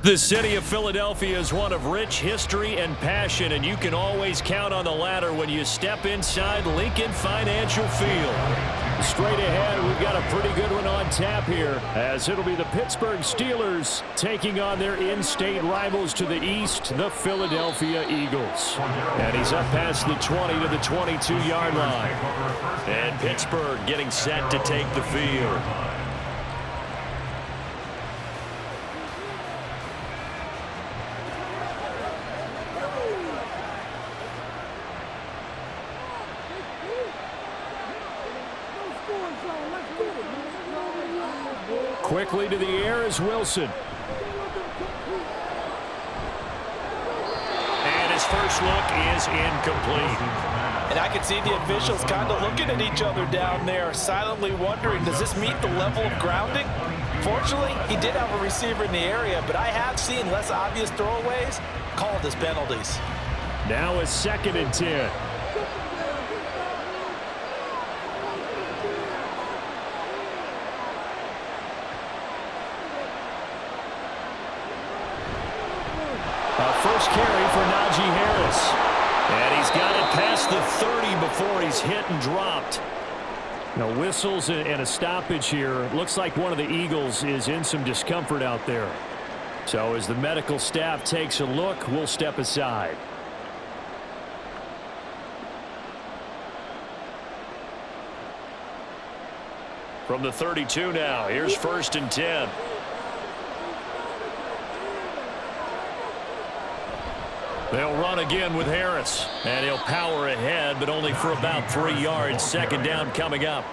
The city of Philadelphia is one of rich history and passion, and you can always count on the latter when you step inside Lincoln Financial Field. Straight ahead, we've got a pretty good one on tap here, as it'll be the Pittsburgh Steelers taking on their in-state rivals to the east, the Philadelphia Eagles. And he's up past the 20 to the 22-yard line. And Pittsburgh getting set to take the field. Quickly to the air is Wilson. And his first look is incomplete. And I can see the officials kind of looking at each other down there, silently wondering, does this meet the level of grounding? Fortunately, he did have a receiver in the area, but I have seen less obvious throwaways called as penalties. Now it's 2nd and 10. First carry for Najee Harris. And he's got it past the 30 before he's hit and dropped. Now whistles and a stoppage here. Looks like one of the Eagles is in some discomfort out there. So as the medical staff takes a look, we'll step aside. From the 32 now, here's 1st and 10. They'll run again with Harris, and he'll power ahead, but only for about 3 yards. 2nd down coming up.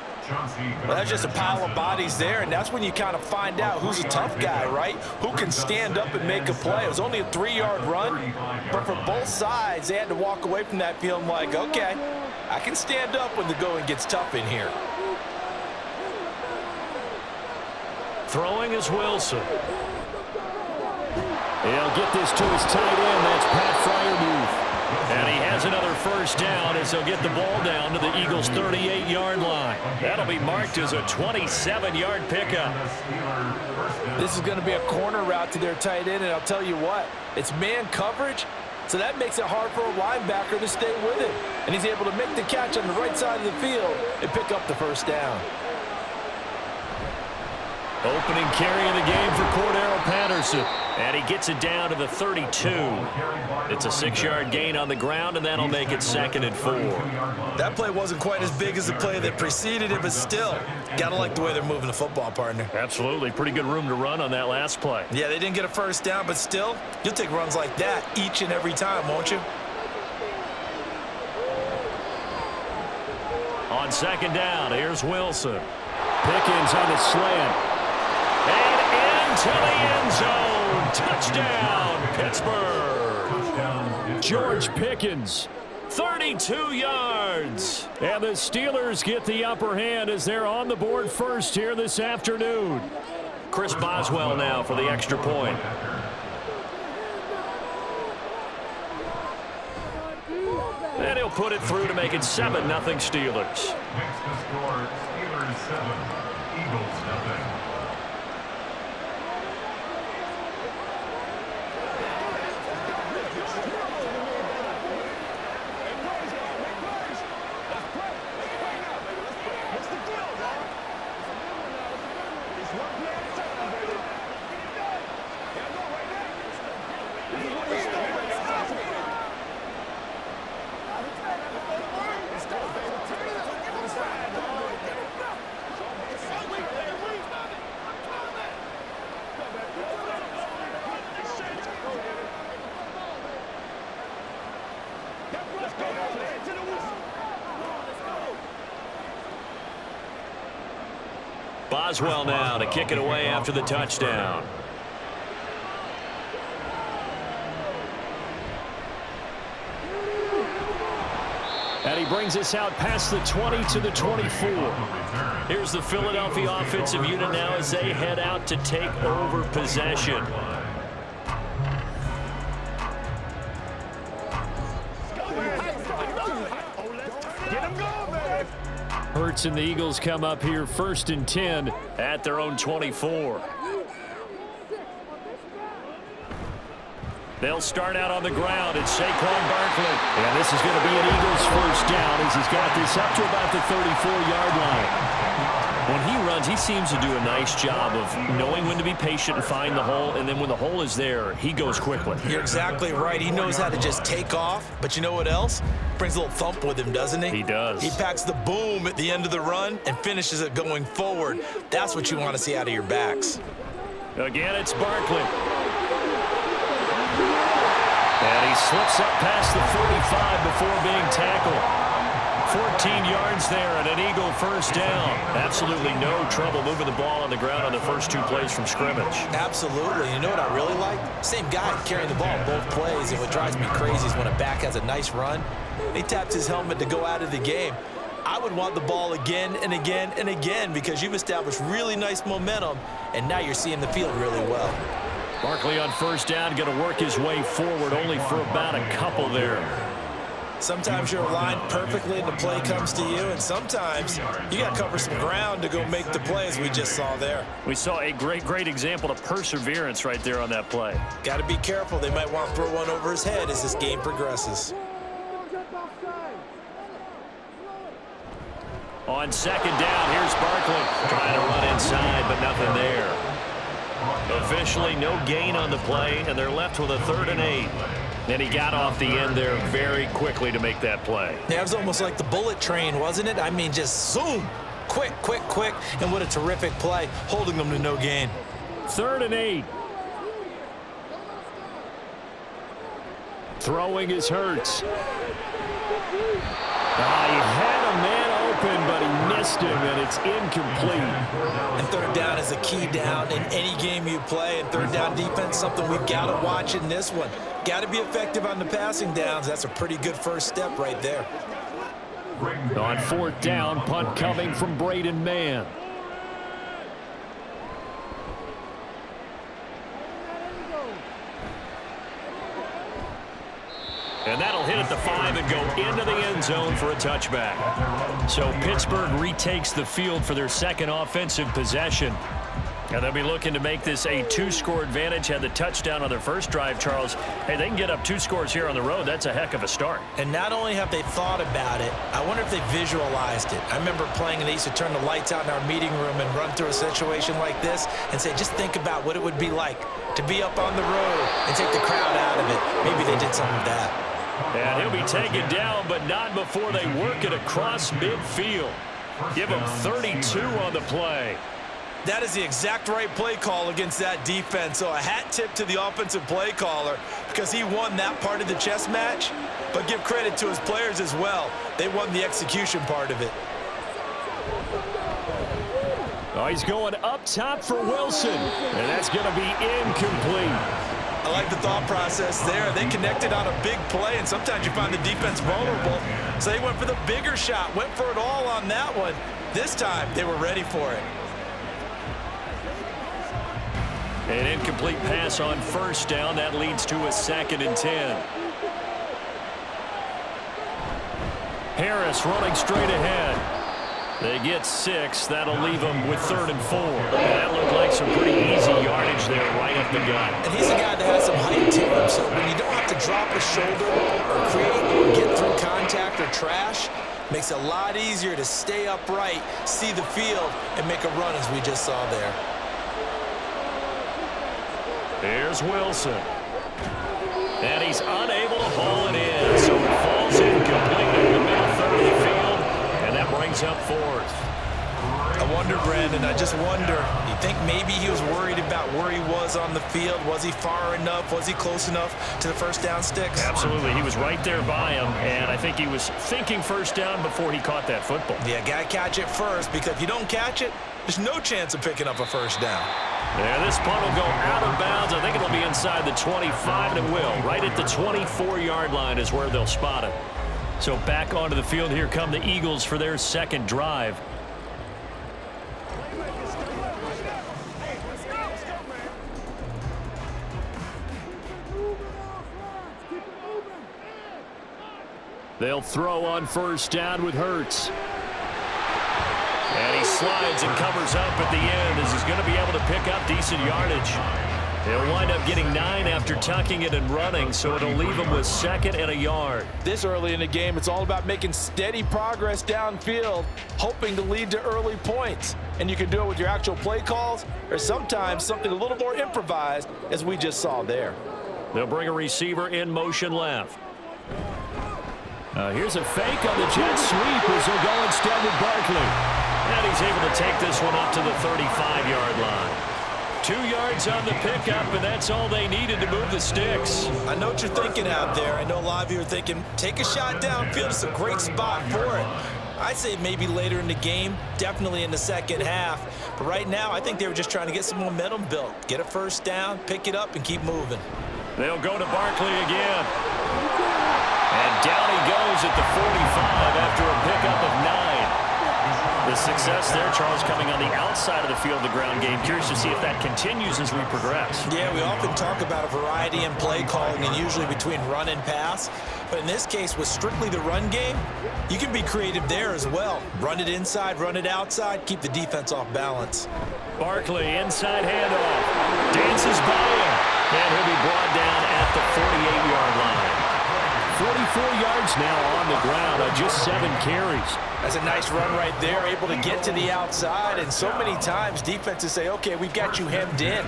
Well, that's just a pile of bodies there, and that's when you kind of find out who's a tough guy, right? Who can stand up and make a play. It was only a 3-yard run, but for both sides, they had to walk away from that feeling like, okay, I can stand up when the going gets tough in here. Throwing is Wilson. He'll get this to his tight end. That's Pat Freiermuth. And he has another first down as he'll get the ball down to the Eagles' 38-yard line. That'll be marked as a 27-yard pickup. This is going to be a corner route to their tight end, and I'll tell you what, it's man coverage, so that makes it hard for a linebacker to stay with him. And he's able to make the catch on the right side of the field and pick up the first down. Opening carry of the game for Cordero Patterson. And he gets it down to the 32. It's a 6-yard gain on the ground, and that'll make it 2nd and 4. That play wasn't quite as big as the play that preceded it, but still, gotta like the way they're moving the football, partner. Absolutely. Pretty good room to run on that last play. Yeah, they didn't get a first down, but still, you'll take runs like that each and every time, won't you? On 2nd down, here's Wilson. Pickens on the slant. And into the end zone. Touchdown, Pittsburgh. George Pickens, 32 yards. And the Steelers get the upper hand as they're on the board first here this afternoon. Chris Boswell now for the extra point. And he'll put it through to make it 7-0 Steelers. Makes the score Steelers 7, Eagles 0. Boswell now to kick it away after the touchdown. And he brings us out past the 20 to the 24. Here's the Philadelphia offensive unit now as they head out to take over possession. Hurts and the Eagles come up here 1st and 10 at their own 24. They'll start out on the ground. It's Saquon Barkley. And this is going to be an Eagles first down as he's got this up to about the 34-yard line. When he runs, he seems to do a nice job of knowing when to be patient and find the hole, and then when the hole is there, he goes quickly. You're exactly right. He knows how to just take off, but you know what else? Brings a little thump with him, doesn't he? He does. He packs the boom at the end of the run and finishes it going forward. That's what you want to see out of your backs. Again, it's Barkley. And he slips up past the 45 before being tackled. 14 yards there and an Eagle first down. Absolutely no trouble moving the ball on the ground on the first 2 plays from scrimmage. Absolutely. You know what I really like? Same guy carrying the ball both plays, and what drives me crazy is when a back has a nice run, he taps his helmet to go out of the game. I would want the ball again and again and again because you've established really nice momentum, and now you're seeing the field really well. Barkley on first down, going to work his way forward only for about a couple there. Sometimes you're aligned perfectly and the play comes to you, and sometimes you got to cover some ground to go make the play, as we just saw there. We saw a great example of perseverance right there on that play. Got to be careful. They might want to throw one over his head as this game progresses. On second down, here's Barkley trying to run inside, but nothing there. Officially no gain on the play, and they're left with a 3rd and 8. And he got off the end there very quickly to make that play. Yeah, it was almost like the bullet train, wasn't it? I mean, just zoom, quick, and what a terrific play, holding them to no gain. 3rd and 8. Throwing is Hurts. He had a man open, but he missed him, and it's incomplete. And 3rd down is a key down in any game you play, and 3rd down defense, something we've got to watch in this one. Got to be effective on the passing downs. That's a pretty good first step right there. On 4th down, punt coming from Braden Mann. And that'll hit at the 5 and go into the end zone for a touchback. So Pittsburgh retakes the field for their second offensive possession. And they'll be looking to make this a 2-score advantage. Had the touchdown on their first drive, Charles. Hey, they can get up 2 scores here on the road. That's a heck of a start. And not only have they thought about it, I wonder if they visualized it. I remember playing, and they used to turn the lights out in our meeting room and run through a situation like this and say, just think about what it would be like to be up on the road and take the crowd out of it. Maybe they did some of that. And he'll be taken down, but not before they work it across midfield. Give him 32 on the play. That is the exact right play call against that defense. So a hat tip to the offensive play caller because he won that part of the chess match. But give credit to his players as well. They won the execution part of it. Oh, he's going up top for Wilson. And that's going to be incomplete. I like the thought process there. They connected on a big play, and sometimes you find the defense vulnerable. So they went for the bigger shot, went for it all on that one. This time, they were ready for it. An incomplete pass on first down. That leads to a 2nd and 10. Harris running straight ahead. They get 6. That'll leave them with 3rd and 4. And that looked like some pretty easy yardage there right up the gut. And he's a guy that has some height to him. So when you don't have to drop a shoulder or create or get through contact or trash, makes it a lot easier to stay upright, see the field, and make a run as we just saw there. There's Wilson. And he's unable to haul it in. So it falls incomplete in the middle 3rd of the field. And that brings up 4th. I wonder, Brandon, I just wonder, you think maybe he was worried about where he was on the field? Was he far enough? Was he close enough to the first down sticks? Absolutely. He was right there by him, and I think he was thinking first down before he caught that football. Yeah, got to catch it first, because if you don't catch it, there's no chance of picking up a first down. Yeah, this punt will go out of bounds. I think it'll be inside the 25, and it will. Right at the 24-yard line is where they'll spot it. So back onto the field, here come the Eagles for their second drive. They'll throw on first down with Hurts. And he slides and covers up at the end as he's going to be able to pick up decent yardage. He'll wind up getting 9 after tucking it and running, so it'll leave him with 2nd and a yard. This early in the game, it's all about making steady progress downfield, hoping to lead to early points. And you can do it with your actual play calls or sometimes something a little more improvised, as we just saw there. They'll bring a receiver in motion left. Here's a fake on the jet sweep as he'll go instead with Barkley. And he's able to take this one up to the 35-yard line. 2 yards on the pickup, and that's all they needed to move the sticks. I know what you're thinking out there. I know a lot of you are thinking, take a shot downfield. It's a great spot for it. I'd say maybe later in the game, definitely in the second half. But right now, I think they were just trying to get some momentum built. Get a first down, pick it up, and keep moving. They'll go to Barkley again. And down he goes at the 45 after a pickup of 9. The success there, Charles, coming on the outside of the field, the ground game. Curious to see if that continues as we progress. Yeah, we often talk about a variety in play calling and usually between run and pass. But in this case, with strictly the run game, you can be creative there as well. Run it inside, run it outside, keep the defense off balance. Barkley, inside handoff. Dances by him. And he'll be brought down at the 48-yard line. 44 yards now on the ground on just 7 carries. That's a nice run right there, able to get to the outside. And so many times defenses say, okay, we've got you hemmed in.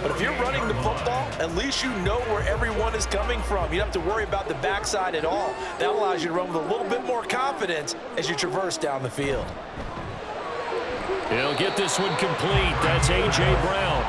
But if you're running the football, at least you know where everyone is coming from. You don't have to worry about the backside at all. That allows you to run with a little bit more confidence as you traverse down the field. He'll get this one complete. That's A.J. Brown.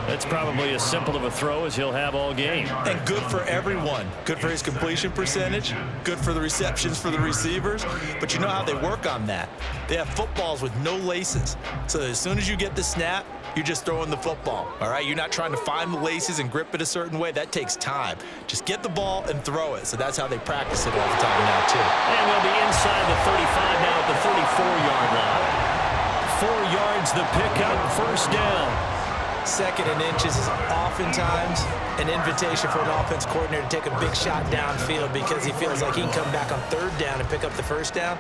That's probably as simple of a throw as he'll have all game. And good for everyone. Good for his completion percentage. Good for the receptions for the receivers. But you know how they work on that. They have footballs with no laces. So as soon as you get the snap, you're just throwing the football. All right? You're not trying to find the laces and grip it a certain way. That takes time. Just get the ball and throw it. So that's how they practice it all the time now, too. And they'll be inside the 35 now at the 34-yard line. 4 yards the pickup, first down. 2nd and inches is oftentimes an invitation for an offense coordinator to take a big shot downfield because he feels like he can come back on 3rd down and pick up the first down.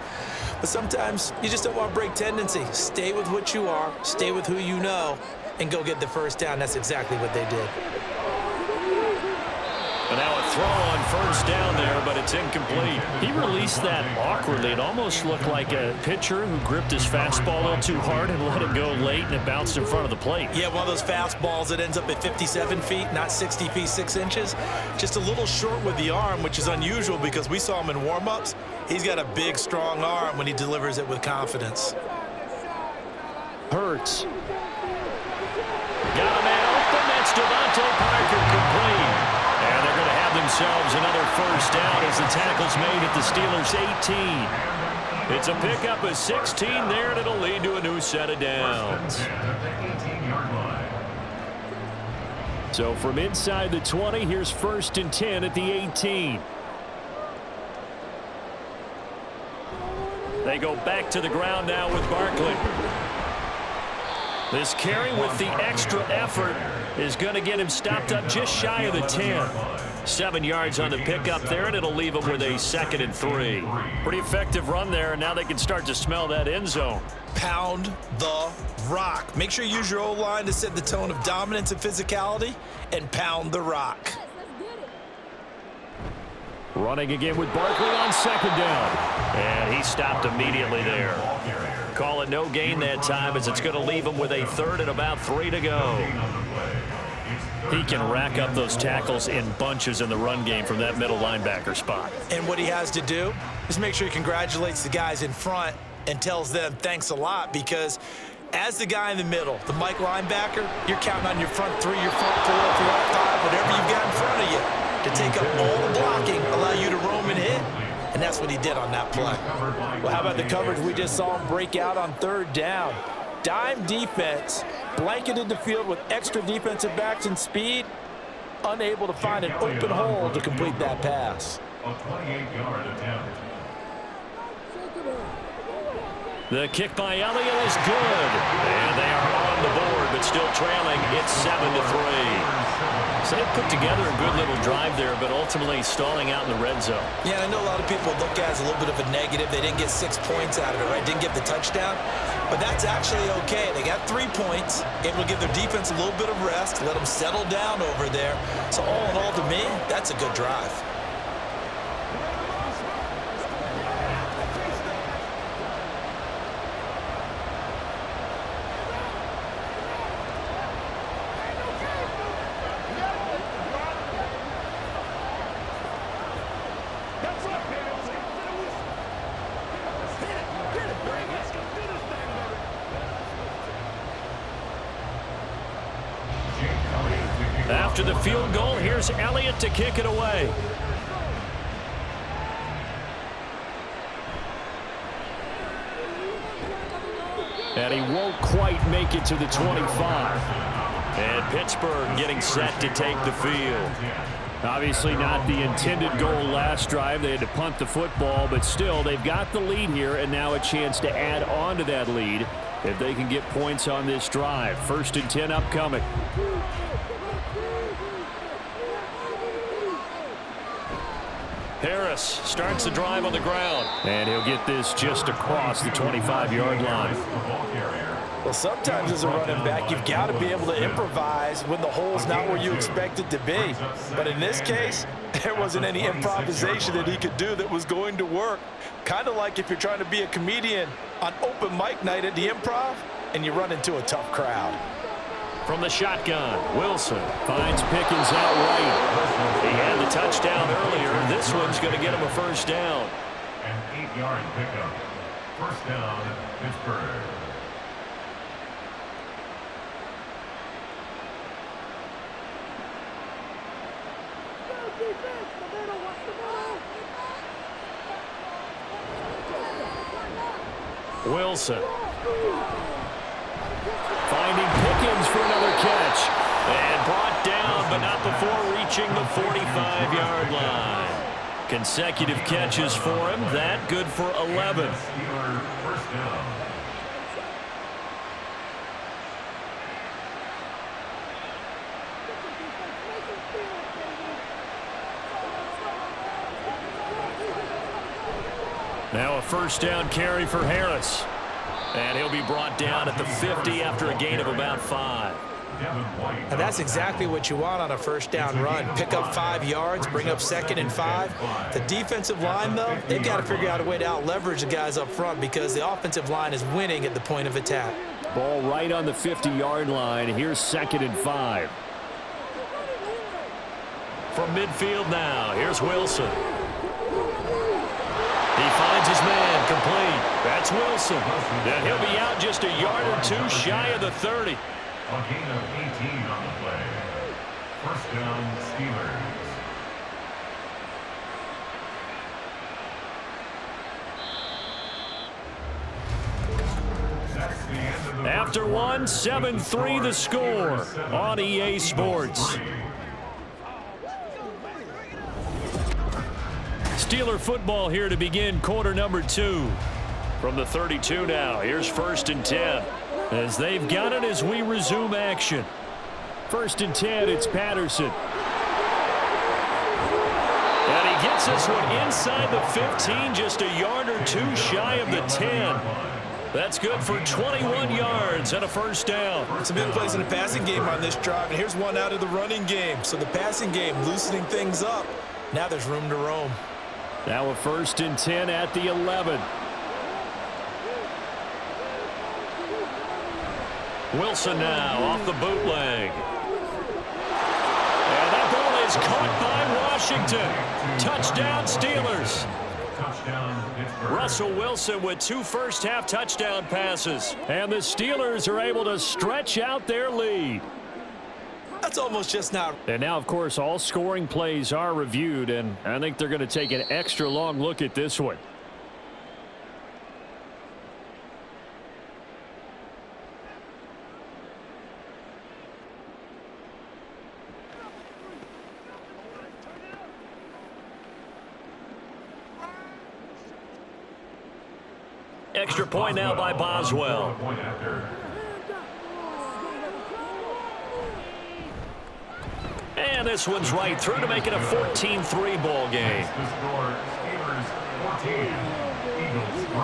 But sometimes you just don't want to break tendency. Stay with what you are, stay with who you know, and go get the first down. That's exactly what they did. But now a throw on first down there, but it's incomplete. He released that awkwardly. It almost looked like a pitcher who gripped his fastball a little too hard and let it go late, and it bounced in front of the plate. Yeah, one of those fastballs that ends up at 57 feet, not 60 feet, 6 inches. Just a little short with the arm, which is unusual because we saw him in warm-ups. He's got a big, strong arm when he delivers it with confidence. Hurts. Got a man open. That's Devontae Parker complete. And they're going to have themselves another first down as the tackle's made at the Steelers' 18. It's a pickup of 16 there, and it'll lead to a new set of downs. So from inside the 20, here's 1st and 10 at the 18. They go back to the ground now with Barkley. This carry with the extra effort is going to get him stopped up just shy of the 10. 7 yards on the pickup there, and it'll leave him with a 2nd and 3. Pretty effective run there, and now they can start to smell that end zone. Pound the rock. Make sure you use your O-line to set the tone of dominance and physicality, and pound the rock. Running again with Barkley on 2nd down. And he stopped immediately there. Call it no gain that time as it's going to leave him with a 3rd and about 3 to go. He can rack up those tackles in bunches in the run game from that middle linebacker spot. And what he has to do is make sure he congratulates the guys in front and tells them thanks a lot, because as the guy in the middle, the Mike linebacker, you're counting on your front 3, your front 4, your front 5, whatever you've got in front of you to take up all the blocking, allow you to roam and hit. And that's what he did on that play. Well, how about the coverage we just saw him break out on 3rd down? Dime defense, blanketed the field with extra defensive backs and speed, unable to find an open hole to complete that pass. A 28-yard attempt. The kick by Elliott is good. And they are on the board, but still trailing. It's 7-3. So they put together a good little drive there, but ultimately stalling out in the red zone. Yeah, I know a lot of people look at it as a little bit of a negative. They didn't get 6 points out of it, right? Didn't get the touchdown. But that's actually okay. They got 3 points, able to give their defense a little bit of rest, let them settle down over there. So all in all, to me, that's a good drive. After the field goal, here's Elliott to kick it away. And he won't quite make it to the 25. And Pittsburgh getting set to take the field. Obviously not the intended goal last drive. They had to punt the football, but still, they've got the lead here, and now a chance to add on to that lead if they can get points on this drive. 1st and 10 upcoming. Harris starts the drive on the ground. And he'll get this just across the 25-yard line. Well, sometimes as a running back, you've got to be able to improvise when the hole's not where you expect it to be. But in this case, there wasn't any improvisation that he could do that was going to work. Kind of like if you're trying to be a comedian on open mic night at the Improv and you run into a tough crowd. From the shotgun, Wilson finds Pickens out right. He had the touchdown earlier. This one's going to get him a 1st down. An 8-yard pickup. 1st down, Pittsburgh. Wilson finding Pickens for another catch. And brought down, but not before reaching the 45-yard line. Consecutive catches for him. That good for 11. Steelers 1st down. Now a 1st down carry for Harris. And he'll be brought down at the 50 after a gain of about 5. And that's exactly what you want on a 1st down run. Pick up 5 yards, bring up 2nd and 5. The defensive line, though, they've got to figure out a way to out-leverage the guys up front because the offensive line is winning at the point of attack. Ball right on the 50-yard line. Here's 2nd and 5. From midfield now, here's Wilson. He finds his man complete. That's Wilson. And he'll be out just a yard or 2 shy of the 30. A gain of 18 on the play. 1st down, Steelers. After one, 7-3 the score on EA Sports. Steeler football here to begin quarter number 2. From the 32 now, here's 1st and 10. As they've got it as we resume action. 1st and 10, it's Patterson. And he gets this one inside the 15, just a yard or 2 shy of the 10. That's good for 21 yards and a 1st down. Some big plays in the passing game on this drive, and here's one out of the running game. So the passing game loosening things up. Now there's room to roam. Now a 1st and 10 at the 11. Wilson now off the bootleg. And that ball is caught by Washington. Touchdown Steelers. Russell Wilson with 2 first-half touchdown passes. And the Steelers are able to stretch out their lead. That's almost just not. And now, of course, all scoring plays are reviewed, and I think they're going to take an extra long look at this one. Extra point now by Boswell. And this one's right through to make it a 14-3 ball game. The score, Steelers 14, Eagles 3.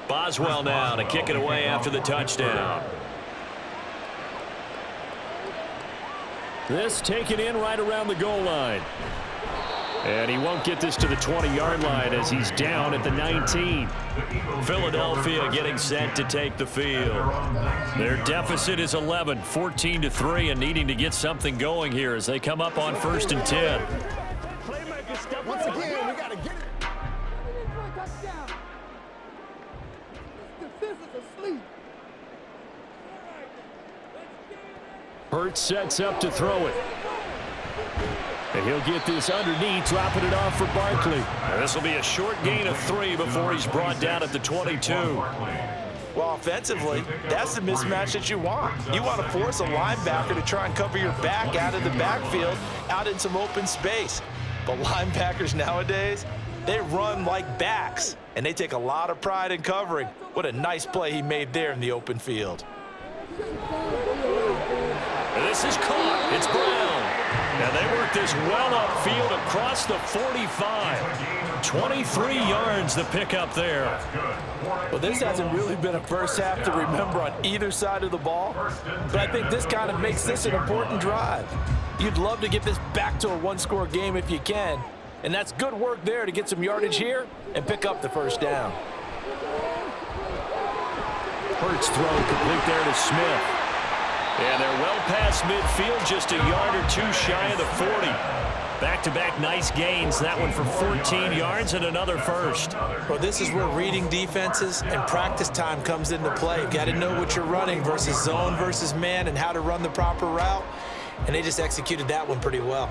Boswell now to kick it away after the touchdown. This taken in right around the goal line. And he won't get this to the 20-yard line as he's down at the 19. Philadelphia getting set to take the field. Their deficit is 11, 14-3, and needing to get something going here as they come up on 1st and 10. Once again, we got to get it. Hurts sets up to throw it. And he'll get this underneath, dropping it off for Barkley. This will be a short gain of 3 before he's brought down at the 22. Well, offensively, that's the mismatch that you want. You want to force a linebacker to try and cover your back out of the backfield, out in some open space. But linebackers nowadays, they run like backs, and they take a lot of pride in covering. What a nice play he made there in the open field. This is caught. It's Brown. Now they work this well upfield across the 45. 23 yards to pick up there. Well, this hasn't really been a first half to remember on either side of the ball, but I think this kind of makes this an important drive. You'd love to get this back to a one-score game if you can, and that's good work there to get some yardage here and pick up the first down. Hurts throw complete there to Smith. And they're well past midfield, just a yard or 2 shy of the 40. Back-to-back nice gains. That one for 14 yards and another first. Well, this is where reading defenses and practice time comes into play. You've got to know what you're running versus zone versus man and how to run the proper route. And they just executed that one pretty well.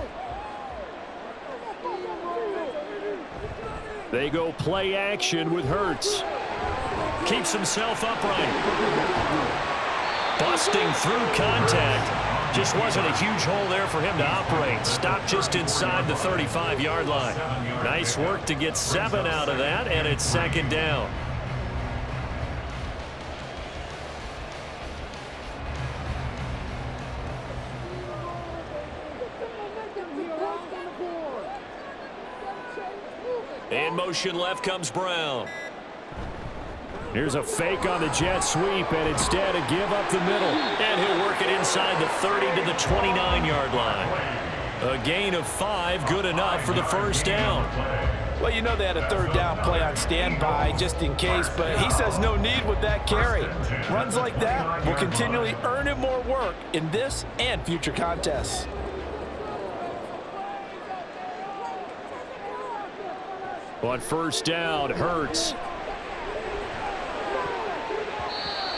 They go play action with Hurts. Keeps himself upright. Busting through contact. Just wasn't a huge hole there for him to operate. Stopped just inside the 35-yard line. Nice work to get 7 out of that, and it's 2nd down. In motion left comes Brown. Here's a fake on the jet sweep, and instead a give up the middle. And he'll work it inside the 30 to the 29-yard line. A gain of 5, good enough for the first down. Well, you know they had a 3rd down play on standby just in case, but he says no need with that carry. Runs like that will continually earn him more work in this and future contests. On 1st down, Hurts.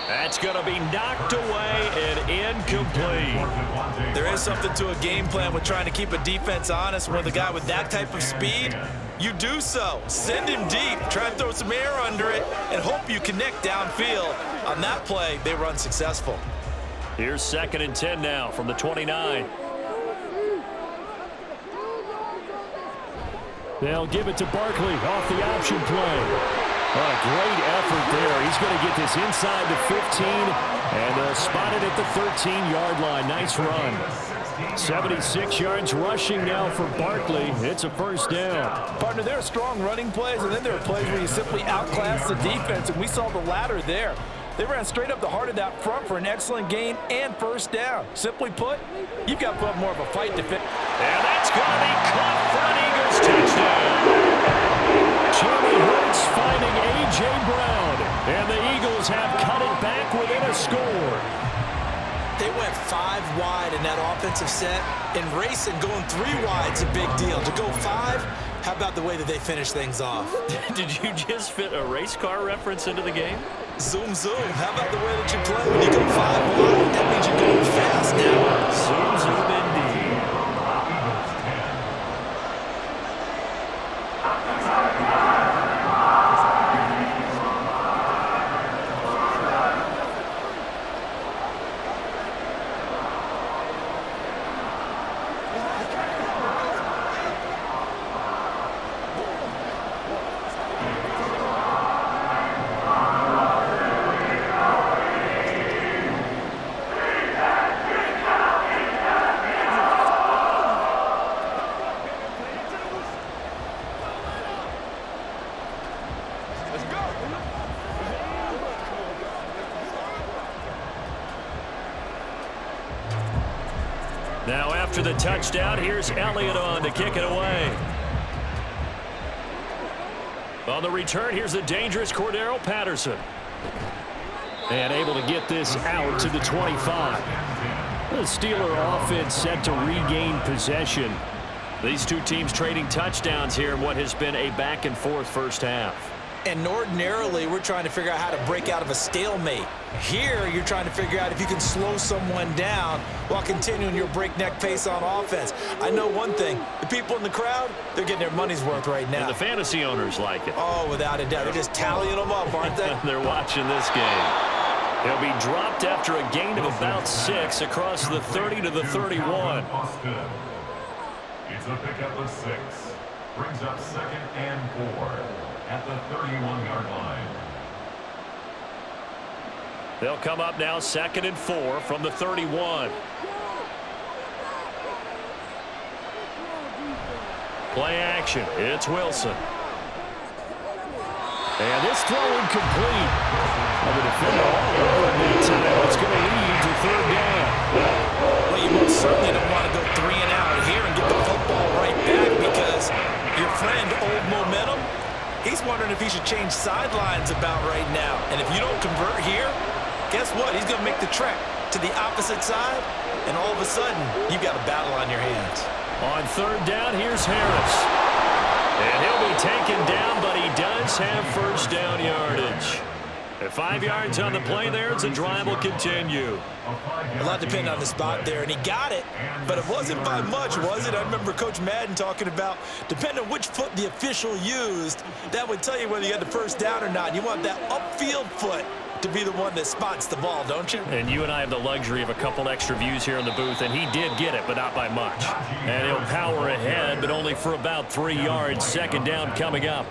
That's going to be knocked away and incomplete. There is something to a game plan with trying to keep a defense honest. With a guy with that type of speed, you do so. Send him deep, try and throw some air under it, and hope you connect downfield. On that play, they run successful. Here's 2nd and 10 now from the 29. They'll give it to Barkley off the option play. Oh, a great effort there. He's going to get this inside the 15, and they'll spot it at the 13-yard line. Nice run. 76 yards rushing now for Barkley. It's a first down. Partner, there are strong running plays, and then there are plays where you simply outclass the defense, and we saw the latter there. They ran straight up the heart of that front for an excellent gain and first down. Simply put, you've got to put up more of a fight to fit. And that's going to be caught for an Eagles touchdown. Jimmy Hurts finding A.J. Brown, and the Eagles have cut it back within a score. They went 5 wide in that offensive set, and racing going 3 wide is a big deal. To go 5, how about the way that they finish things off? Did you just fit a race car reference into the game? Zoom, zoom. How about the way that you play when you go 5 wide? That means you're going fast now. Zoom, zoom indeed. After the touchdown, here's Elliott on to kick it away. On the return, here's the dangerous Cordero Patterson. And able to get this out to the 25. The Steeler offense set to regain possession. These two teams trading touchdowns here in what has been a back-and-forth first half. And ordinarily, we're trying to figure out how to break out of a stalemate. Here, you're trying to figure out if you can slow someone down while continuing your breakneck pace on offense. I know one thing. The people in the crowd, they're getting their money's worth right now. And the fantasy owners like it. Oh, without a doubt. They're just tallying them up, aren't they? They're watching this game. He'll be dropped after a gain of about 6 across the 30 to the 31. It's a pickup of 6. Brings up 2nd and 4 at the 31-yard line. They'll come up now 2nd and 4 from the 31. Play action. It's Wilson. And this throw incomplete. The defender all over it that time. It's going to lead to 3rd down. Well, you most certainly don't want to go 3 and out here and get the football right back because your friend, Old Momentum, he's wondering if he should change sidelines about right now. And if you don't convert here, guess what? He's going to make the trek to the opposite side, and all of a sudden, you've got a battle on your hands. On 3rd down, here's Harris. And he'll be taken down, but he does have first down yardage. At 5 yards on the play there, the drive will continue. A lot depended on the spot there, and he got it, but it wasn't by much, was it? I remember Coach Madden talking about, depending on which foot the official used, that would tell you whether you had the first down or not. You want that upfield foot to be the one that spots the ball, don't you? And you and I have the luxury of a couple extra views here in the booth, and he did get it, but not by much. And he'll power ahead, but only for about 3 yards. 2nd down coming up.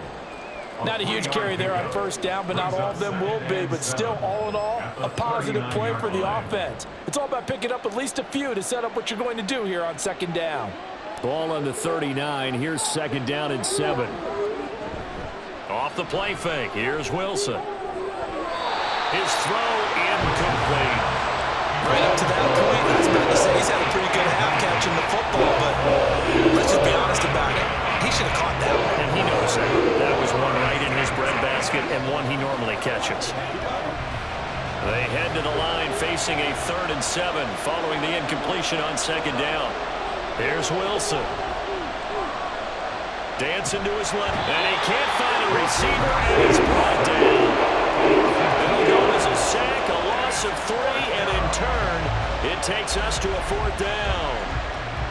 Not a huge carry there on first down, but not all of them will be. But still, all in all, a positive play for the offense. It's all about picking up at least a few to set up what you're going to do here on 2nd down. Ball on the 39. Here's 2nd down and 7. Off the play fake. Here's Wilson. His throw incomplete. Right up to that point, I was about to say he's had a pretty good half catching the football, but let's just be honest about it. He should have caught that one. And he knows that. That was one right in his breadbasket and one he normally catches. They head to the line facing a 3rd and 7 following the incompletion on 2nd down. Here's Wilson. Dancing to his left, and he can't find a receiver, and it's brought down. It'll go as a sack, a loss of 3, and in turn, it takes us to a 4th down.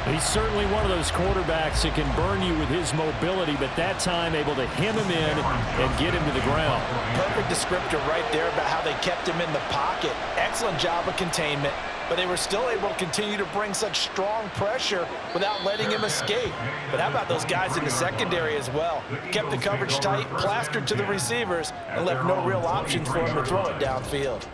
He's certainly one of those quarterbacks that can burn you with his mobility, but that time able to hem him in and get him to the ground. Perfect descriptor right there about how they kept him in the pocket. Excellent job of containment, but they were still able to continue to bring such strong pressure without letting him escape. But how about those guys in the secondary as well? Kept the coverage tight, plastered to the receivers, and left no real options for him to throw it downfield.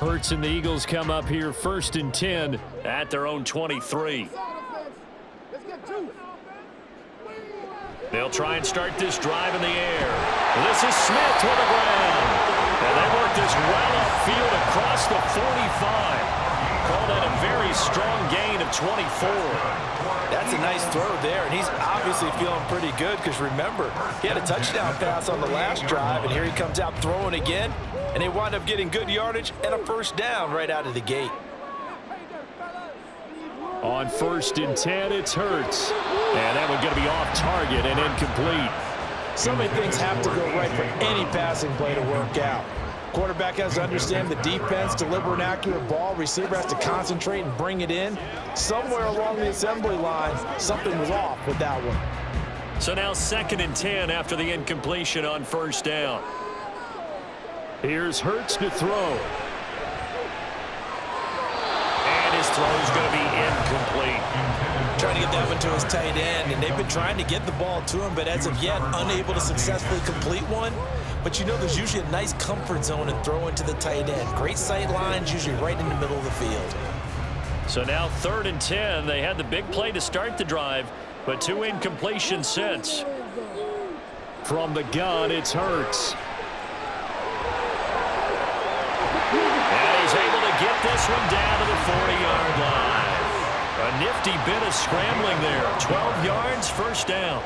Hurts and the Eagles come up here 1st and 10 at their own 23. They'll try and start this drive in the air. This is Smith to the ground. And they work this well upfield across the 45. Call that a very strong gain of 24. That's a nice throw there, and he's obviously feeling pretty good because remember, he had a touchdown pass on the last drive, and here he comes out throwing again, and they wind up getting good yardage and a first down right out of the gate. On 1st and 10, it's Hurts. And that one's going to be off target and incomplete. So many things have to go right for any passing play to work out. Quarterback has to understand the defense, deliver an accurate ball. Receiver has to concentrate and bring it in. Somewhere along the assembly line, something was off with that one. So now 2nd and 10 after the incompletion on 1st down. Here's Hurts to throw. And his throw is going to be incomplete. Trying to get that one to his tight end, and they've been trying to get the ball to him, but as of yet, unable to successfully complete one. But you know there's usually a nice comfort zone in throwing to the tight end. Great sight lines, usually right in the middle of the field. So now 3rd and 10. They had the big play to start the drive, but 2 incompletions since. From the gun, it's Hurts. this one down to the 40-yard line. A nifty bit of scrambling there. 12 yards, first down.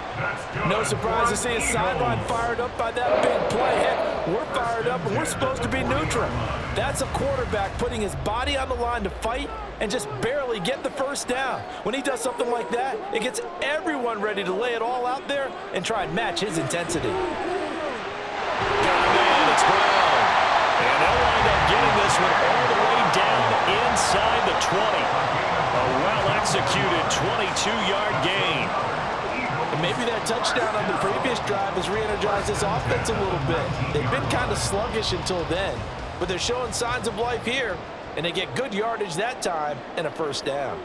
No surprise to see his sideline fired up by that big play. Heck, we're fired up, and we're supposed to be neutral. That's a quarterback putting his body on the line to fight and just barely get the first down. When he does something like that, it gets everyone ready to lay it all out there and try and match his intensity. Got a man, it's Brown. And they'll wind up getting this one all the way down inside the 20. A well-executed 22-yard gain. And maybe that touchdown on the previous drive has re-energized this offense a little bit. They've been kind of sluggish until then, but they're showing signs of life here, and they get good yardage that time and a first down.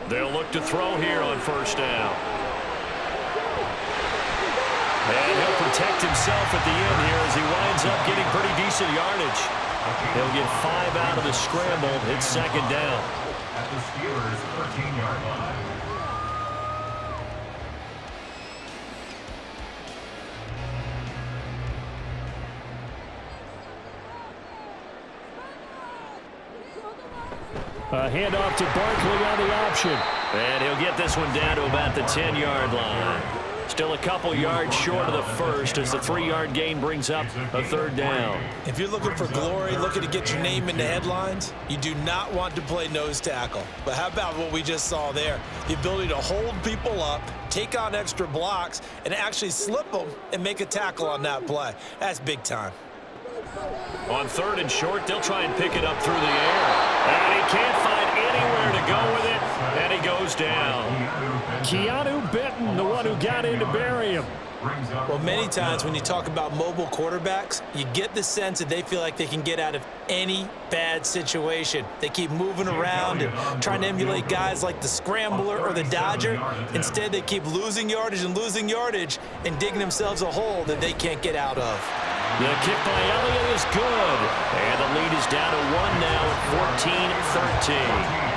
They'll look to throw here on first down. And he'll protect himself at the end here as he winds up getting pretty decent yardage. He'll get 5 out of the scramble. It's second down. At the Steelers' 13-yard line. A handoff to Barkley on the option. And he'll get this one down to about the 10-yard line. Still a couple yards short of the first as the 3-yard gain brings up a third down. If you're looking for glory, looking to get your name in the headlines, you do not want to play nose tackle. But how about what we just saw there? The ability to hold people up, take on extra blocks, and actually slip them and make a tackle on that play. That's big time. On third and short, they'll try and pick it up through the air. And he can't find anywhere to go with it, and he goes down. Keanu Benton, the one who got in to bury him. Well, many times when you talk about mobile quarterbacks, you get the sense that they feel like they can get out of any bad situation. They keep moving around and trying to emulate guys like the Scrambler or the Dodger. Instead, they keep losing yardage and digging themselves a hole that they can't get out of. The kick by Elliott is good. And the lead is down to 1 now at 14-13.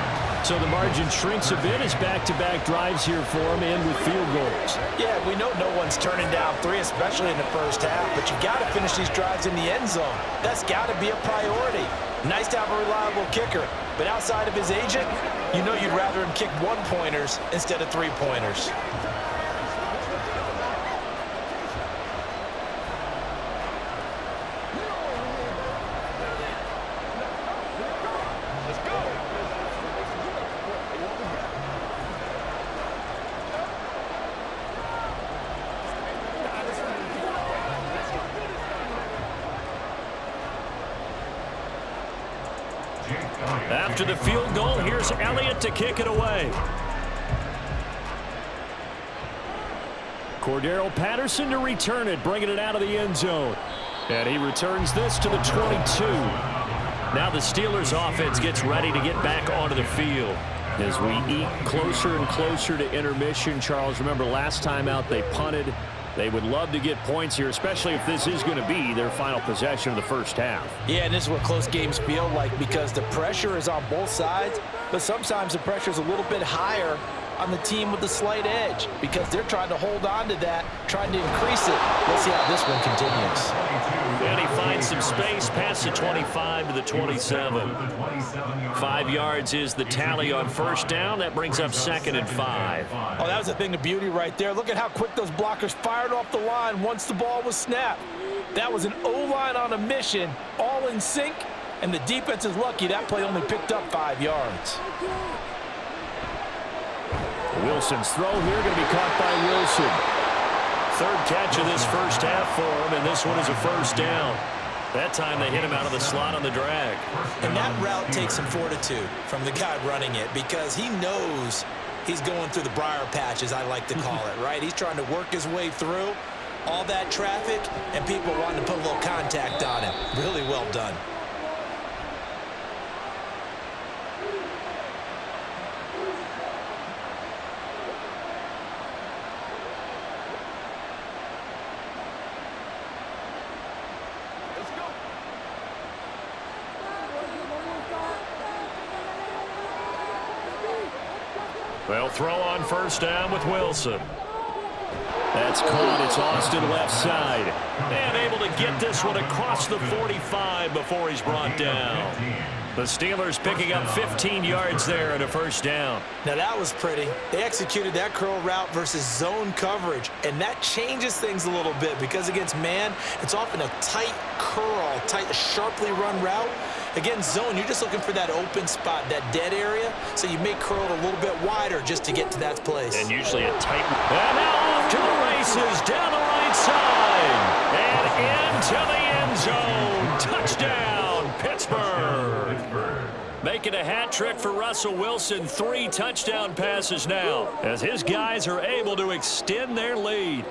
So the margin shrinks a bit as back-to-back drives here for him and with field goals. Yeah, we know no one's turning down 3, especially in the first half, but you got to finish these drives in the end zone. That's got to be a priority. Nice to have a reliable kicker, but outside of his agent, you know you'd rather him kick 1-pointers instead of 3-pointers. After the field goal, here's Elliott to kick it away. Cordero Patterson to return it, bringing it out of the end zone. And he returns this to the 22. Now the Steelers offense gets ready to get back onto the field. As we eat closer and closer to intermission, Charles, remember last time out they punted. They would love to get points here, especially if this is going to be their final possession of the first half. Yeah, and this is what close games feel like because the pressure is on both sides, but sometimes the pressure is a little bit higher on the team with the slight edge because they're trying to hold on to that, trying to increase it. Let's see how this one continues. And he finds some space past the 25 to the 27. 5 yards is the tally on first down. That brings up 2nd and 5. Oh, that was a thing of beauty right there. Look at how quick those blockers fired off the line once the ball was snapped. That was an O-line on a mission, all in sync, and the defense is lucky that play only picked up 5 yards. Wilson's throw here going to be caught by Wilson. 3rd catch of this first half for him, and this one is a first down. That time they hit him out of the slot on the drag. And that route takes some fortitude from the guy running it because he knows he's going through the briar patch, as I like to call it, right? He's trying to work his way through all that traffic and people wanting to put a little contact on him. Really well done. They'll throw on first down with Wilson. That's caught. It's Austin left side. And able to get this one across the 45 before he's brought down. The Steelers picking up 15 yards there and a first down. Now that was pretty. They executed that curl route versus zone coverage, and that changes things a little bit because against man, it's often a tight curl, tight, sharply run route. Against zone, you're just looking for that open spot, that dead area, so you may curl it a little bit wider just to get to that place. And usually a tight. And now off to the races, down the right side, and into the end zone. Touchdown, Pittsburgh. Making a hat trick for Russell Wilson. 3 touchdown passes now as his guys are able to extend their lead.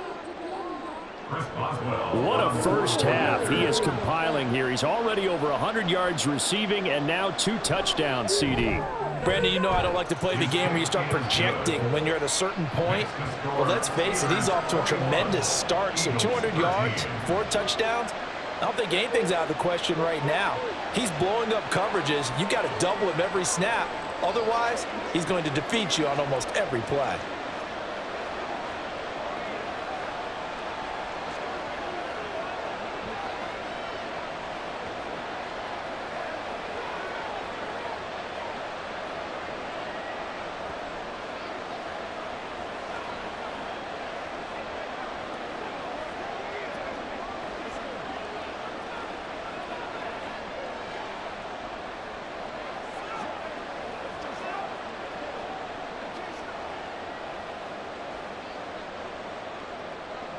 What a first half he is compiling here. He's already over 100 yards receiving and now 2 touchdowns, CD. Brandon, you know I don't like to play the game where you start projecting when you're at a certain point. Well, let's face it, he's off to a tremendous start. So 200 yards, 4 touchdowns. I don't think anything's out of the question right now. He's blowing up coverages. You've got to double him every snap. Otherwise, he's going to defeat you on almost every play.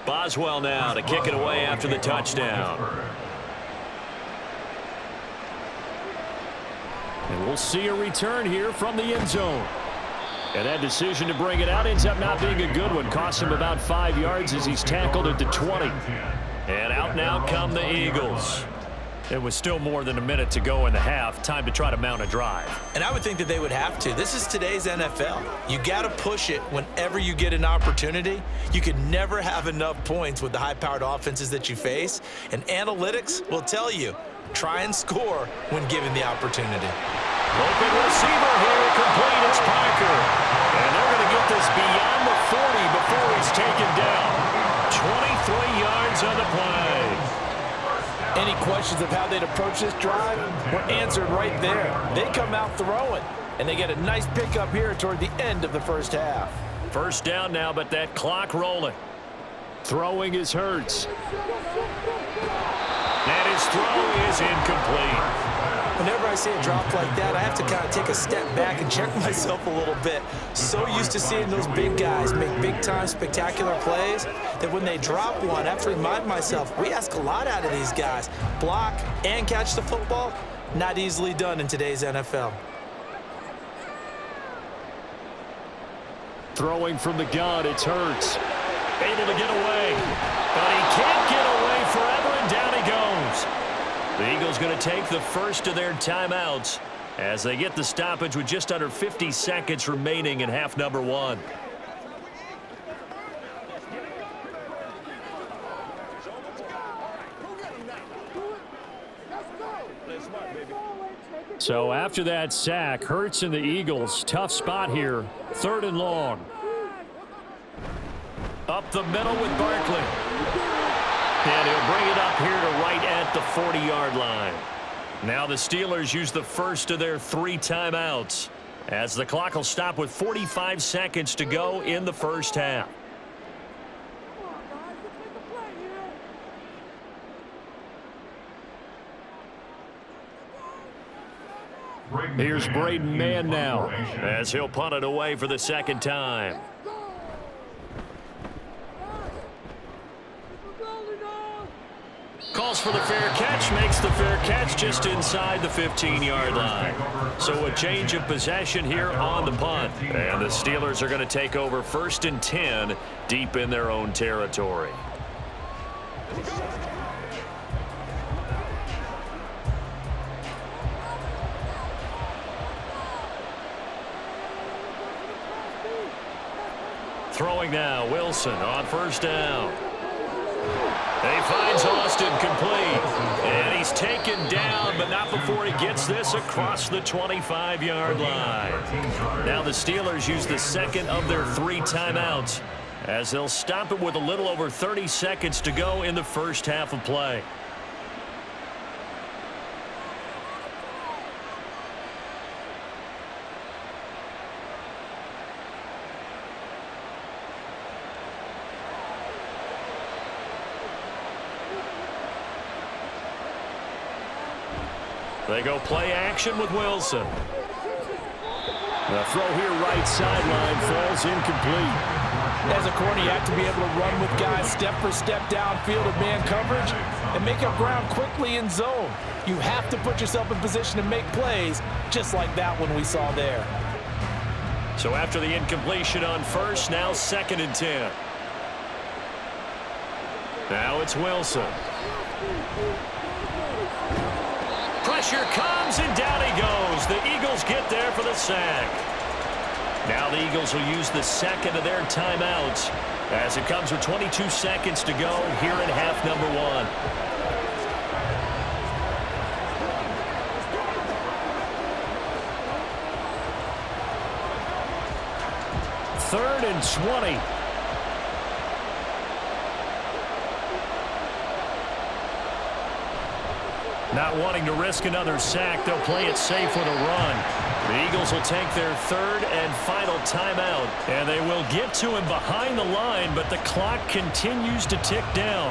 Boswell now to kick it away after the touchdown. And we'll see a return here from the end zone. And that decision to bring it out ends up not being a good one. Costs him about 5 yards as he's tackled at the 20. And out now come the Eagles. It was still more than a minute to go in the half. Time to try to mount a drive. And I would think that they would have to. This is today's NFL. You got to push it whenever you get an opportunity. You can never have enough points with the high-powered offenses that you face. And analytics will tell you, try and score when given the opportunity. Open receiver here, complete. It's Parker. And they're going to get this beyond the 40 before he's taken down. 23 yards on the play. Any questions of how they'd approach this drive were answered right there. They come out throwing, and they get a nice pickup here toward the end of the first half. First down now, but that clock rolling. Throwing is Hurts. And his throw is incomplete. Whenever I see a drop like that, I have to kind of take a step back and check myself a little bit. So used to seeing those big guys make big-time spectacular plays that when they drop one, I have to remind myself, we ask a lot out of these guys. Block and catch the football, not easily done in today's NFL. Throwing from the gun, it's Hurts. Able to get away, but he can't get away forever, and down he goes. The Eagles going to take the first of their timeouts as they get the stoppage with just under 50 seconds remaining in half number 1. So after that sack, Hurts and the Eagles, tough spot here, 3rd and long. Up the middle with Barkley. And he'll bring it up here to right at the 40-yard line. Now the Steelers use the first of their 3 timeouts as the clock will stop with 45 seconds to go in the first half. Here's Braden Mann now as he'll punt it away for the 2nd time. Calls for the fair catch, makes the fair catch just inside the 15-yard line. So a change of possession here on the punt. And the Steelers are going to take over 1st and 10 deep in their own territory. Throwing now, Wilson on 1st down. He finds Austin complete, and he's taken down, but not before he gets this across the 25-yard line. Now the Steelers use the 2nd of their 3 timeouts as they'll stop it with a little over 30 seconds to go in the first half of play. They go play action with Wilson. The throw here right sideline falls incomplete. As a corner, you have to be able to run with guys step for step downfield of man coverage and make up ground quickly in zone. You have to put yourself in position to make plays, just like that one we saw there. So after the incompletion on first, now 2nd and 10. Now it's Wilson. Pressure comes, and down he goes. The Eagles get there for the sack. Now the Eagles will use the second of their timeouts as it comes with 22 seconds to go here in half number 1. Third and 20. Not wanting to risk another sack, they'll play it safe with a run. The Eagles will take their 3rd and final timeout, and they will get to him behind the line, but the clock continues to tick down.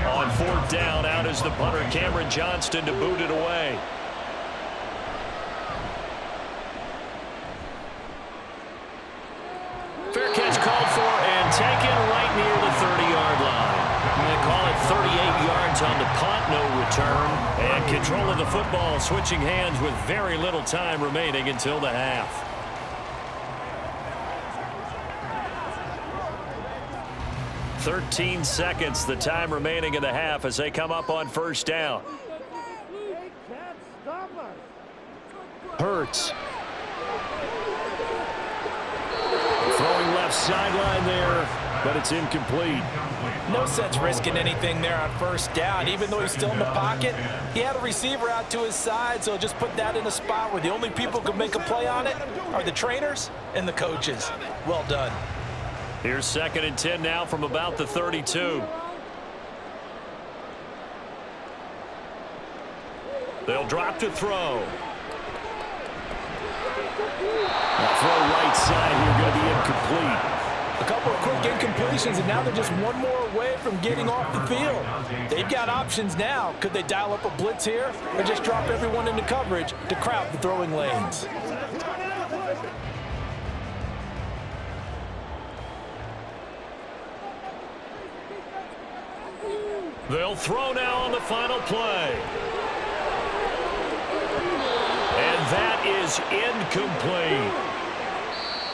On 4th down, out is the punter, Cameron Johnston, to boot it away. Fair catch called for and taken right near the 30-yard line. They call it 38 yards on the punt, no return. And control of the football switching hands with very little time remaining until the half. "13 seconds, the time remaining in the half as they come up on 1st down. Hurts. Throwing left sideline there, but it's incomplete. No sense risking anything there on 1st down. Even though he's still in the pocket, he had a receiver out to his side, so just put that in a spot where the only people who can make a play on it are the trainers and the coaches. Well done. Here's 2nd and 10 now from about the 32. They'll drop to throw. Throw right side here, going to be incomplete. A couple of quick incompletions, and now they're just one more away from getting off the field. They've got options now. Could they dial up a blitz here or just drop everyone into coverage to crowd the throwing lanes? They'll throw now on the final play. And that is incomplete.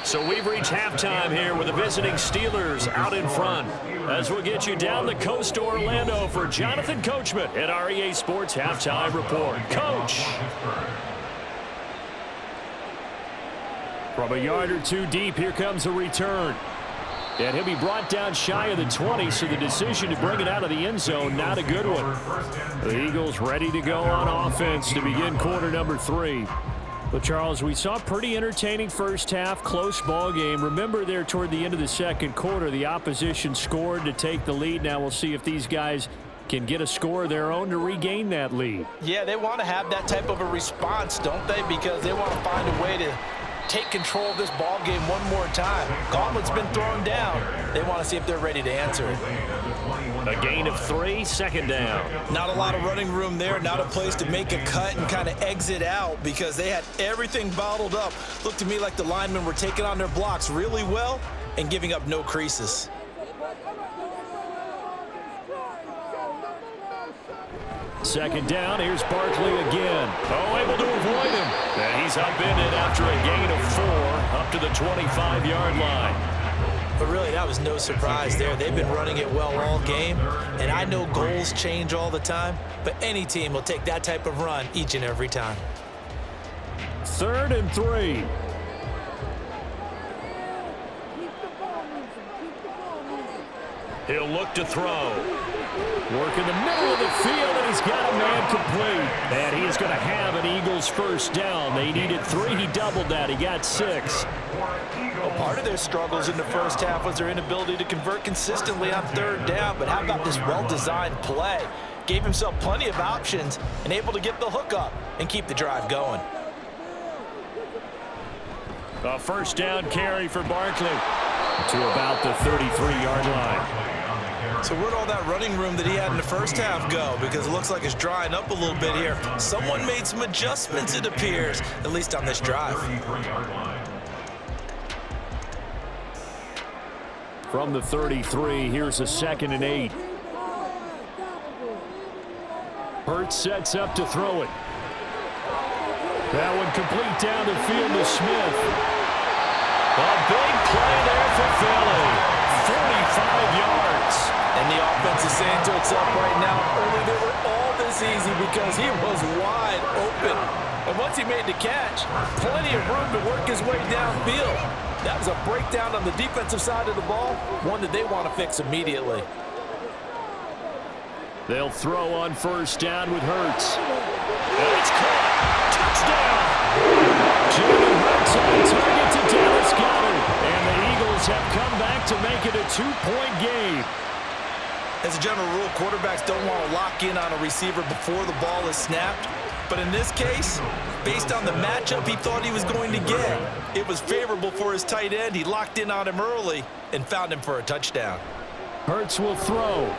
So we've reached halftime here with the visiting Steelers out in front. As we'll get you down the coast to Orlando for Jonathan Coachman at REA Sports Halftime Report. Coach. From a yard or two deep, here comes a return. And he'll be brought down shy of the 20, so the decision to bring it out of the end zone, not a good one. The Eagles ready to go on offense to begin quarter number 3. But, Charles, we saw a pretty entertaining first half, close ball game. Remember there toward the end of the second quarter, the opposition scored to take the lead. Now we'll see if these guys can get a score of their own to regain that lead. Yeah, they want to have that type of a response, don't they? Because they want to find a way to take control of this ball game one more time. Gauntlet's been thrown down. They want to see if they're ready to answer it. A gain of 3, 2nd down. Not a lot of running room there, not a place to make a cut and kind of exit out because they had everything bottled up. Looked to me like the linemen were taking on their blocks really well and giving up no creases. Second down, here's Barkley again. Oh, able to avoid him. And he's upended after a gain of 4 up to the 25-yard line. But really, that was no surprise there. They've been running it well all game, and I know goals change all the time, but any team will take that type of run each and every time. 3rd and 3. He'll look to throw. Work in the middle of the field, and he's got a man complete. And he is going to have an Eagles first down. They needed 3. He doubled that. He got 6. Well, part of their struggles in the first half was their inability to convert consistently on 3rd down. But how about this well-designed play? Gave himself plenty of options and able to get the hook up and keep the drive going. A first down carry for Barkley to about the 33-yard line. So where'd all that running room that he had in the first half go? Because it looks like it's drying up a little bit here. Someone made some adjustments, it appears, at least on this drive. From the 33, here's a 2nd and 8. Hurts sets up to throw it. That one complete down the field to Smith. A big play there for Philly. 45 yards. And the offense is saying to itself right now, early they were all this easy because he was wide open. And once he made the catch, plenty of room to work his way downfield. That was a breakdown on the defensive side of the ball, one that they want to fix immediately. They'll throw on first down with Hurts. And it's caught. Touchdown. Jalen Hurts on target to Dallas Goedert. And the Eagles have come back to make it a 2-point game. As a general rule, quarterbacks don't want to lock in on a receiver before the ball is snapped. But in this case, based on the matchup he thought he was going to get, it was favorable for his tight end. He locked in on him early and found him for a touchdown. Hurts will throw.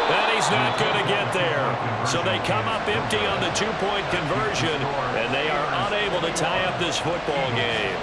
And he's not going to get there. So they come up empty on the 2-point conversion, and they are unable to tie up this football game.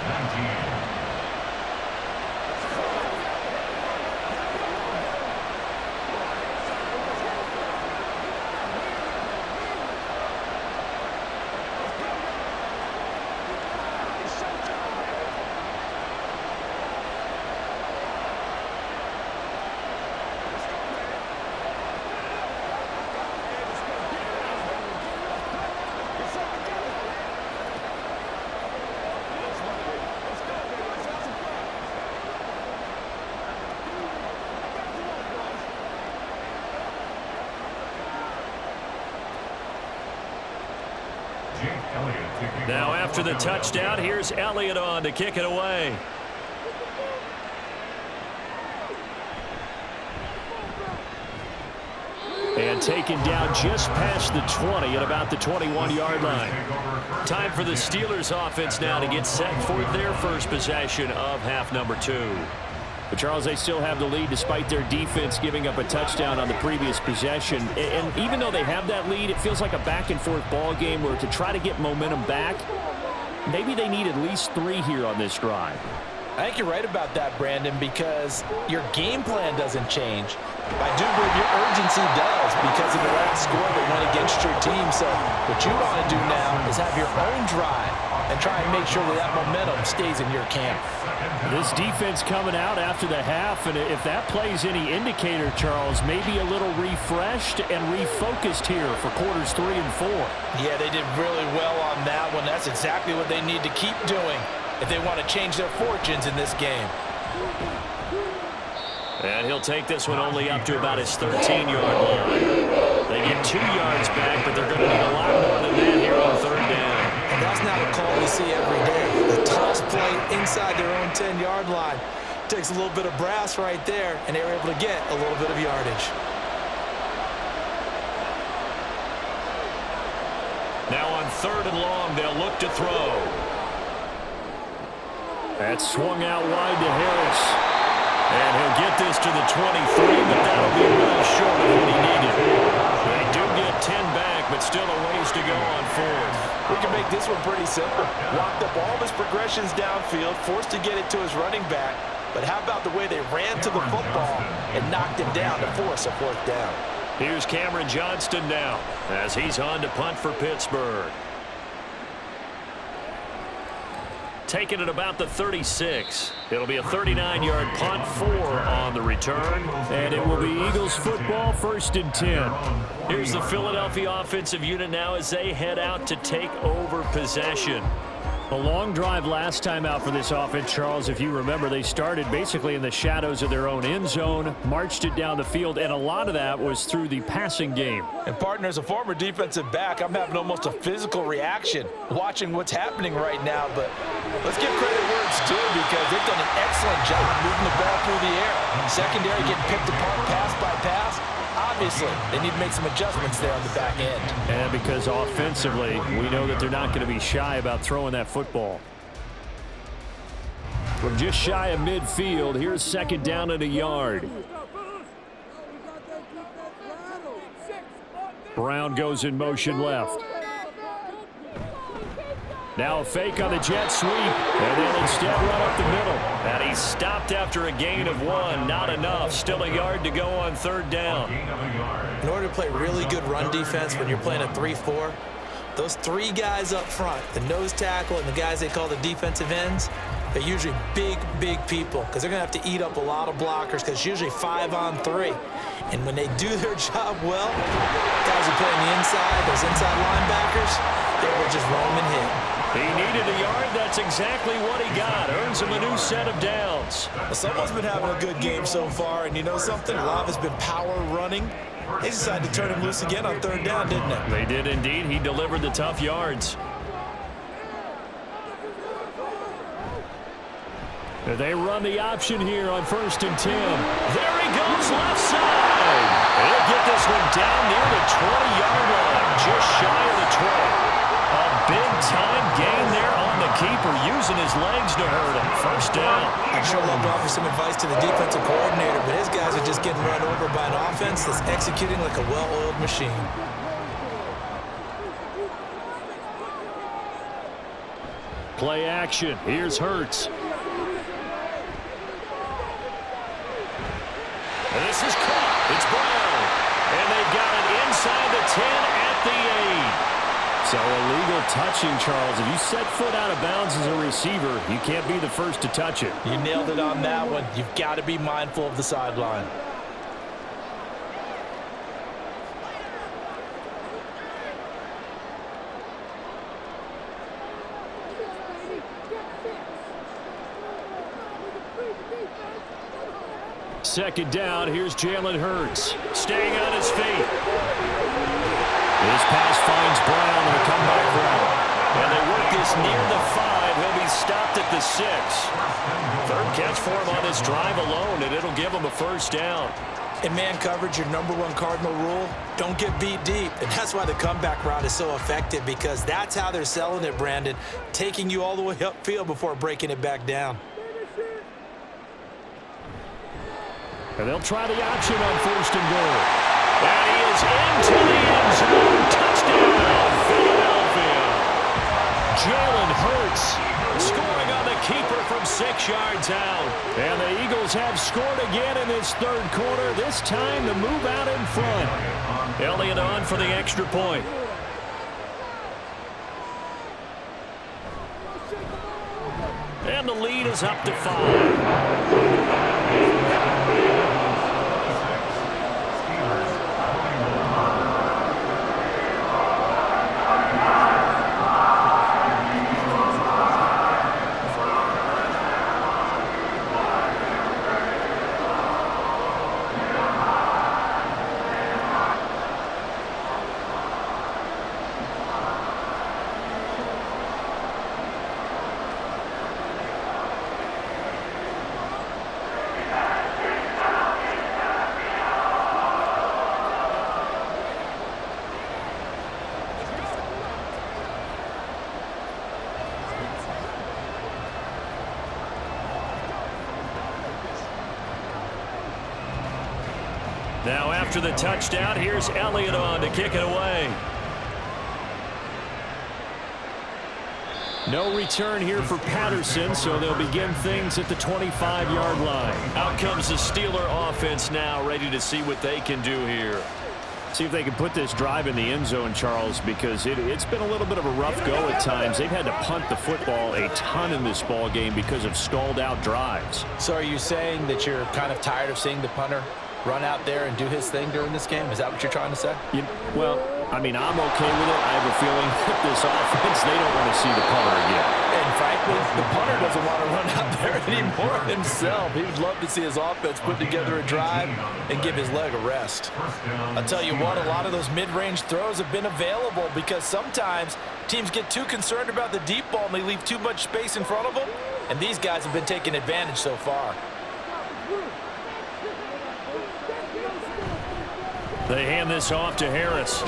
Now after the touchdown, here's Elliott on to kick it away. And taken down just past the 20 at about the 21-yard line. Time for the Steelers offense now to get set for their first possession of half number 2. But Charles, they still have the lead despite their defense giving up a touchdown on the previous possession. And even though they have that lead, it feels like a back-and-forth ball game where to try to get momentum back, maybe they need at least 3 here on this drive. I think you're right about that, Brandon, because your game plan doesn't change. I do believe your urgency does because of the last score that went against your team. So what you want to do now is have your own drive and try and make sure that that momentum stays in your camp. This defense coming out after the half, and if that plays any indicator, Charles, maybe a little refreshed and refocused here for quarters 3 and 4. Yeah, they did really well on that one. That's exactly what they need to keep doing if they want to change their fortunes in this game. And he'll take this one only up to about his 13-yard line. They get 2 yards back, but they're going to need a lot more than that here on 3rd down. And that's not a call we see every day. The toss play inside their own 10-yard line takes a little bit of brass right there, and they were able to get a little bit of yardage. Now on 3rd and long, they'll look to throw. That's swung out wide to Harris. And he'll get this to the 23, but that'll be well short of what he needed. They do get 10 back, but still a ways to go on 4th. We can make this one pretty simple. Locked up all of his progressions downfield, forced to get it to his running back. But how about the way they ran to the football and knocked him down to force a 4th down? Here's Cameron Johnston now as he's on to punt for Pittsburgh. Taken at about the 36. It'll be a 39-yard punt, 4 on the return. And it will be Eagles football, 1st and 10. Here's the Philadelphia offensive unit now as they head out to take over possession. A long drive last time out for this offense, Charles. If you remember, they started basically in the shadows of their own end zone, marched it down the field, and a lot of that was through the passing game. And partner, as a former defensive back, I'm having almost a physical reaction watching what's happening right now. But let's give credit where it's due because they've done an excellent job moving the ball through the air. Secondary getting picked apart pass by pass. obviously, they need to make some adjustments there on the back end. And because offensively, we know that they're not going to be shy about throwing that football. From just shy of midfield, here's second down and a yard. Brown goes in motion left. Now a fake on the jet sweep, and they'll instead run up the middle. And he's stopped after a gain of 1. Not enough. Still a yard to go on third down. In order to play really good run defense when you're playing a 3-4, those 3 guys up front, the nose tackle and the guys they call the defensive ends, they're usually big, big people because they're going to have to eat up a lot of blockers because it's usually 5-on-3. And when they do their job well, guys who play on the inside, those inside linebackers, they will just roam and hit. He needed a yard. That's exactly what he got. Earns him a new set of downs. Well, someone's been having a good game so far, and you know something? A lot of it's been power running. They decided to turn him loose again on third down, didn't they? They did indeed. He delivered the tough yards. They run the option here on 1st and 10. There he goes, left side. He'll get this one down near the 20-yard line, just shy of the 20. A big-time gain there on the keeper, using his legs to hurt him. First down. I'd sure love to offer some advice to the defensive coordinator, but his guys are just getting run over by an offense that's executing like a well-oiled machine. Play action. Here's Hurts. This is caught. It's Brown. And they've got it inside the 10 at the 8. So illegal touching, Charles. If you set foot out of bounds as a receiver, you can't be the first to touch it. You nailed it on that one. You've got to be mindful of the sideline. Second down, here's Jalen Hurts, staying on his feet. This pass finds Brown on a comeback route. And they work this near the 5. He'll be stopped at the 6. Third catch for him on this drive alone, and it'll give him a first down. In man coverage, your #1 cardinal rule, don't get beat deep. And that's why the comeback route is so effective, because that's how they're selling it, Brandon, taking you all the way upfield before breaking it back down. And they'll try the option on 1st and goal. And he is into the end zone. Touchdown, Philadelphia. Jalen Hurts scoring on the keeper from 6 yards out. And the Eagles have scored again in this third quarter. This time to move out in front. Elliott on for the extra point. And the lead is up to 5. Now after the touchdown, here's Elliott on to kick it away. No return here for Patterson, so they'll begin things at the 25-yard line. Out comes the Steeler offense now, ready to see what they can do here. See if they can put this drive in the end zone, Charles, because it's been a little bit of a rough go at times. They've had to punt the football a ton in this ball game because of stalled-out drives. So are you saying that you're kind of tired of seeing the punter run out there and do his thing during this game? Is that what you're trying to say? Well, I mean, I'm okay with it. I have a feeling that this offense, they don't want to see the punter again. And frankly, the punter doesn't want to run out there anymore himself. He would love to see his offense put together a drive and give his leg a rest. I'll tell you what, a lot of those mid-range throws have been available because sometimes teams get too concerned about the deep ball and they leave too much space in front of them. And these guys have been taking advantage so far. They hand this off to Harris.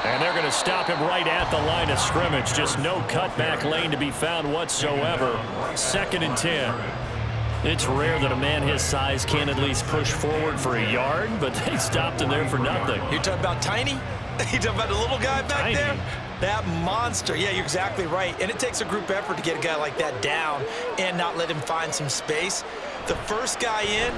And they're going to stop him right at the line of scrimmage. Just no cutback lane to be found whatsoever. 2nd and 10. It's rare that a man his size can at least push forward for a yard, but they stopped him there for nothing. You're talking about tiny? You're talking about the little guy back there? That monster. Yeah, you're exactly right. And it takes a group effort to get a guy like that down and not let him find some space. The first guy in,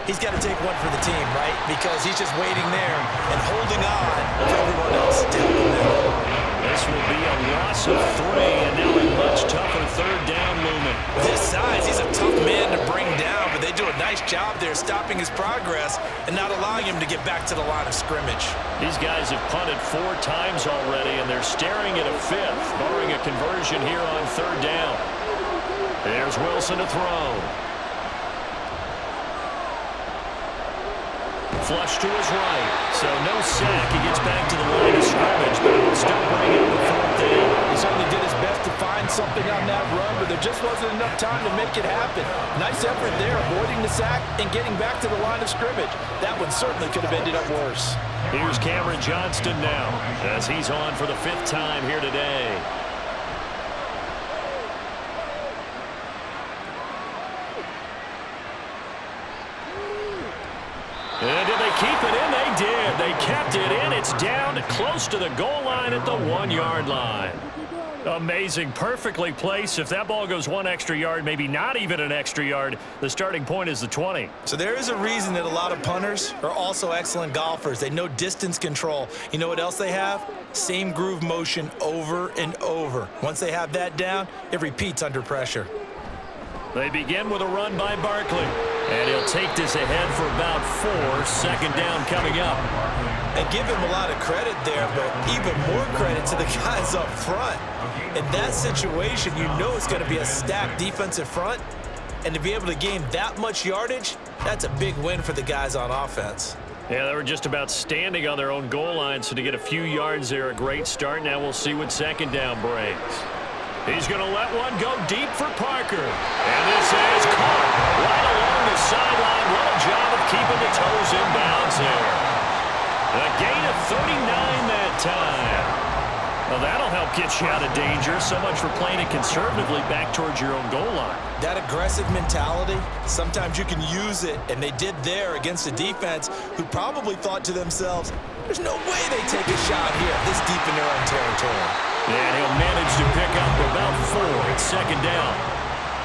he's got to take one for the team, right? Because he's just waiting there and holding on for everyone else to help him out. This will be a loss of 3, and now a much tougher 3rd down movement. This size, he's a tough man to bring down, but they do a nice job there stopping his progress and not allowing him to get back to the line of scrimmage. These guys have punted 4 times already, and they're staring at a 5th, barring a conversion here on 3rd down. There's Wilson to throw. Flush to his right, so no sack. He gets back to the line of scrimmage, but it'll still bring him to 4th down. He certainly did his best to find something on that run, but there just wasn't enough time to make it happen. Nice effort there, avoiding the sack and getting back to the line of scrimmage. That one certainly could have ended up worse. Here's Cameron Johnston now, as he's on for the 5th time here today. And did they keep it in? They did. They kept it in. It's down close to the goal line at the 1-yard line. Amazing. Perfectly placed. If that ball goes 1 extra yard, maybe not even an extra yard, the starting point is the 20. So there is a reason that a lot of punters are also excellent golfers. They know distance control. You know what else they have? Same groove motion over and over. Once they have that down, it repeats under pressure. They begin with a run by Barkley. And he'll take this ahead for about 4. 2nd down coming up. And give him a lot of credit there, but even more credit to the guys up front. In that situation, you know it's going to be a stacked defensive front. And to be able to gain that much yardage, that's a big win for the guys on offense. Yeah, they were just about standing on their own goal line, so to get a few yards there, a great start. Now we'll see what 2nd down brings. He's going to let one go deep for Parker. And this is caught right along the sideline. What a job of keeping the toes in bounds there. A gain of 39 that time. Well, that'll help get you out of danger. So much for playing it conservatively back towards your own goal line. That aggressive mentality, sometimes you can use it, and they did there against a defense who probably thought to themselves, there's no way they take a shot here this deep in their own territory. And he'll manage to pick up about 4. It's 2nd down.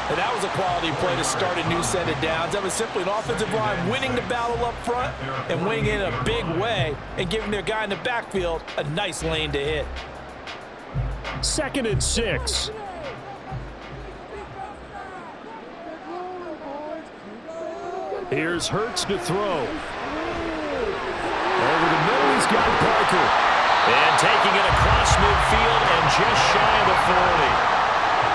And that was a quality play to start a new set of downs. That was simply an offensive line winning the battle up front and winning it in a big way and giving their guy in the backfield a nice lane to hit. 2nd and 6. Here's Hurts to throw. Over the middle, he's got Parker. And taking it across midfield and just shy of the 40.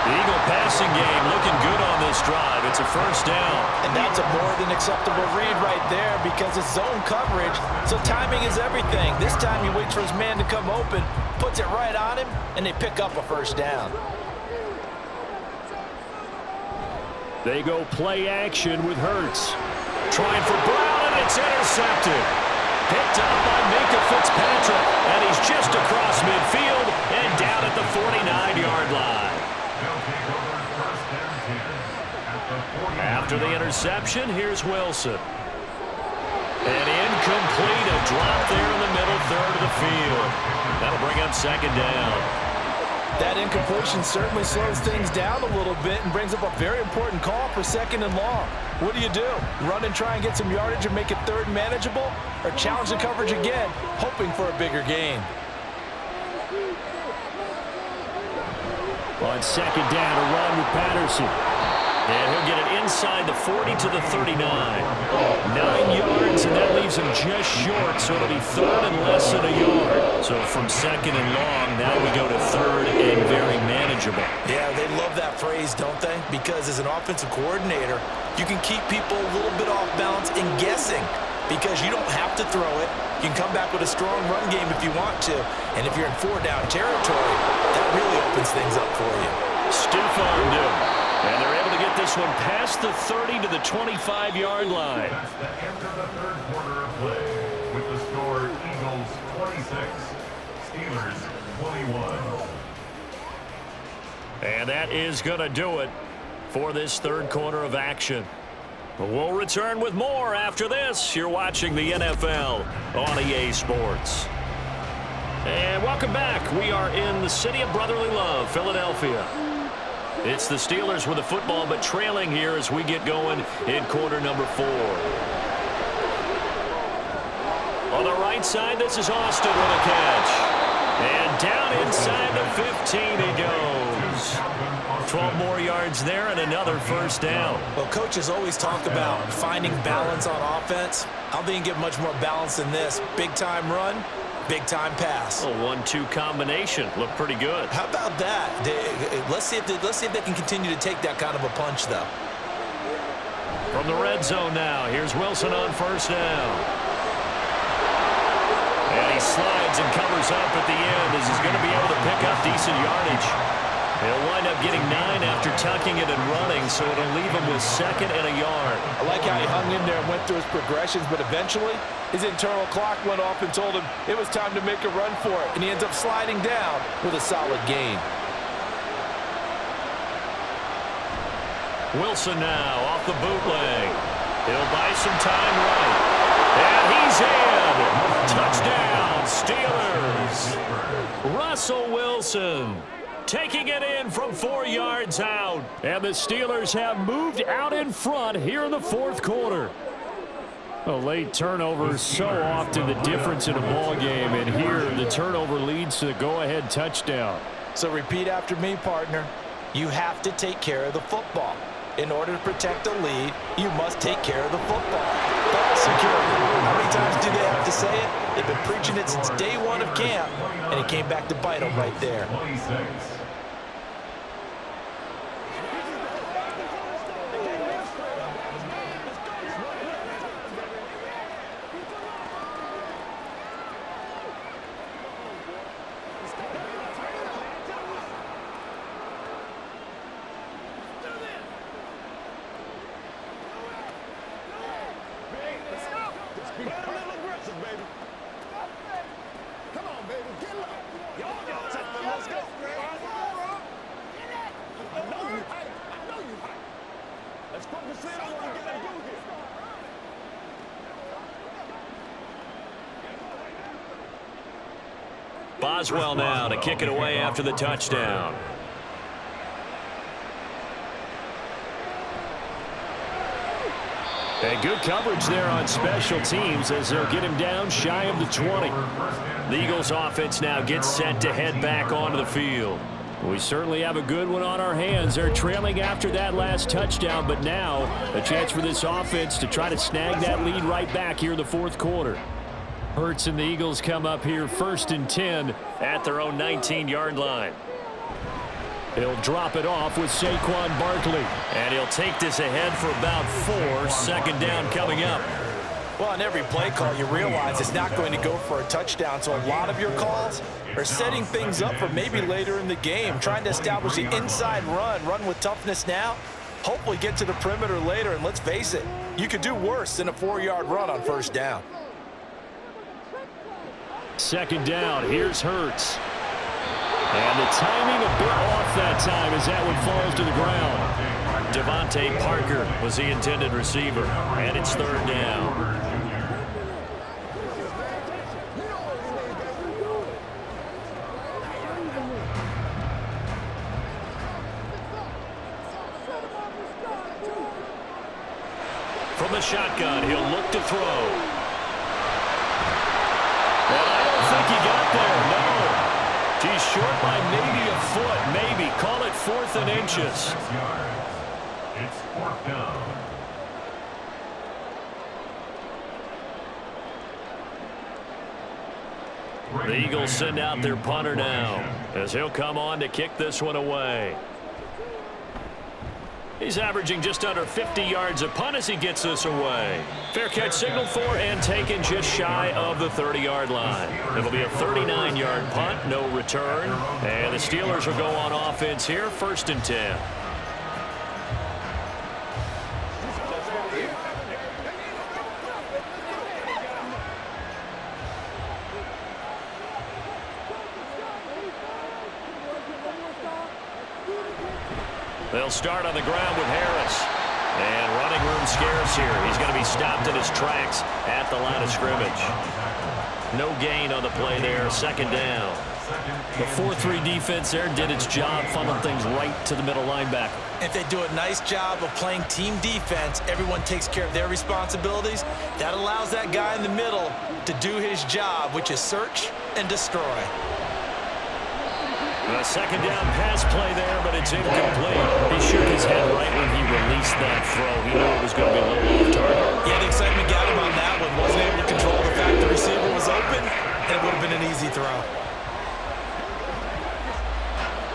The Eagle passing game looking good on this drive. It's a 1st down. And that's a more than acceptable read right there because it's zone coverage, so timing is everything. This time he waits for his man to come open, puts it right on him, and they pick up a 1st down. They go play action with Hurts. Trying for Brown, and it's intercepted. Picked up by Minka Fitzpatrick, and he's just across midfield and down at the 49-yard line. After the interception, here's Wilson. And incomplete, a drop there in the middle 3rd of the field. That'll bring up 2nd down. That incompletion certainly slows things down a little bit and brings up a very important call for 2nd and long. What do? Run and try and get some yardage and make it 3rd manageable? Or challenge the coverage again, hoping for a bigger gain? On 2nd down, a run with Patterson. And he'll get it inside the 40 to the 39. 9 yards, and that leaves him just short, so it'll be 3rd and less than a yard. So from 2nd and long, now we go to 3rd and very manageable. Yeah, they love that phrase, don't they? Because as an offensive coordinator, you can keep people a little bit off balance and guessing because you don't have to throw it. You can come back with a strong run game if you want to. And if you're in 4-down territory, that really opens things up for you. Stiff-armed him. And they're able to get this one past the 30 to the 25-yard line. That's the end of the 3rd quarter of play. With the score, Eagles 26, Steelers 21. And that is going to do it for this third quarter of action. We'll return with more after this. You're watching the NFL on EA Sports. And welcome back. We are in the city of brotherly love, Philadelphia. It's the Steelers with the football, but trailing here as we get going in quarter number 4. On the right side, this is Austin with a catch. And down inside the 15 he goes. 12 more yards there and another first down. Well, coaches always talk about finding balance on offense. I don't think you get much more balance than this. Big-time run, big-time pass. A 1-2 combination. Looked pretty good. How about that? Let's see if they can continue to take that kind of a punch, though. From the red zone now, here's Wilson on first down. And he slides and covers up at the end as he's going to be able to pick up decent yardage. He'll wind up getting 9 after tucking it and running, so it'll leave him with 2nd and a yard. I like how he hung in there and went through his progressions, but eventually his internal clock went off and told him it was time to make a run for it, and he ends up sliding down with a solid gain. Wilson now off the bootleg. He'll buy some time right. And he's in. Touchdown, Steelers. Russell Wilson taking it in from 4 yards out. And the Steelers have moved out in front here in the fourth quarter. A late turnover is so often the difference in a ball game, and here the turnover leads to the go-ahead touchdown. So repeat after me, partner. You have to take care of the football. In order to protect a lead, you must take care of the football. Ball security. How many times do they have to say it? They've been preaching it since day one of camp, and it came back to bite them right there. 26. Boswell now to kick it away after the touchdown. And good coverage there on special teams as they'll get him down shy of the 20. The Eagles offense now gets set to head back onto the field. We certainly have a good one on our hands. They're trailing after that last touchdown, but now a chance for this offense to try to snag that lead right back here in the fourth quarter. Hurts and the Eagles come up here 1st and 10 at their own 19-yard line. He'll drop it off with Saquon Barkley. And he'll take this ahead for about 4. Second down coming up. Well, on every play call, you realize it's not going to go for a touchdown. So a lot of your calls are setting things up for maybe later in the game, trying to establish the inside run with toughness now, hopefully get to the perimeter later. And let's face it, you could do worse than a 4-yard run on first down. Second down, here's Hurts. And the timing a bit off that time as that one falls to the ground. Devontae Parker was the intended receiver, and it's third down. From the shotgun, he'll look to throw. And I don't think he got there, no. He's short by maybe a foot, maybe. Call it 4th and inches. It's 4th down. The Eagles send out their punter now as he'll come on to kick this one away. He's averaging just under 50 yards a punt as he gets this away. Fair catch signaled for and taken just shy of the 30-yard line. It'll be a 39-yard punt, no return. And the Steelers will go on offense here, 1st and 10. They'll start on the ground with Harris. And running room scarce here. He's going to be stopped in his tracks at the line of scrimmage. No gain on the play there. Second down. The 4-3 defense there did its job, funneling things right to the middle linebacker. If they do a nice job of playing team defense, everyone takes care of their responsibilities. That allows that guy in the middle to do his job, which is search and destroy. A second down pass play there, but it's incomplete. He shook his head right when he released that throw. He knew it was going to be a little off target. Yeah, the excitement got him on that one. Wasn't able to control the fact the receiver was open, and it would have been an easy throw.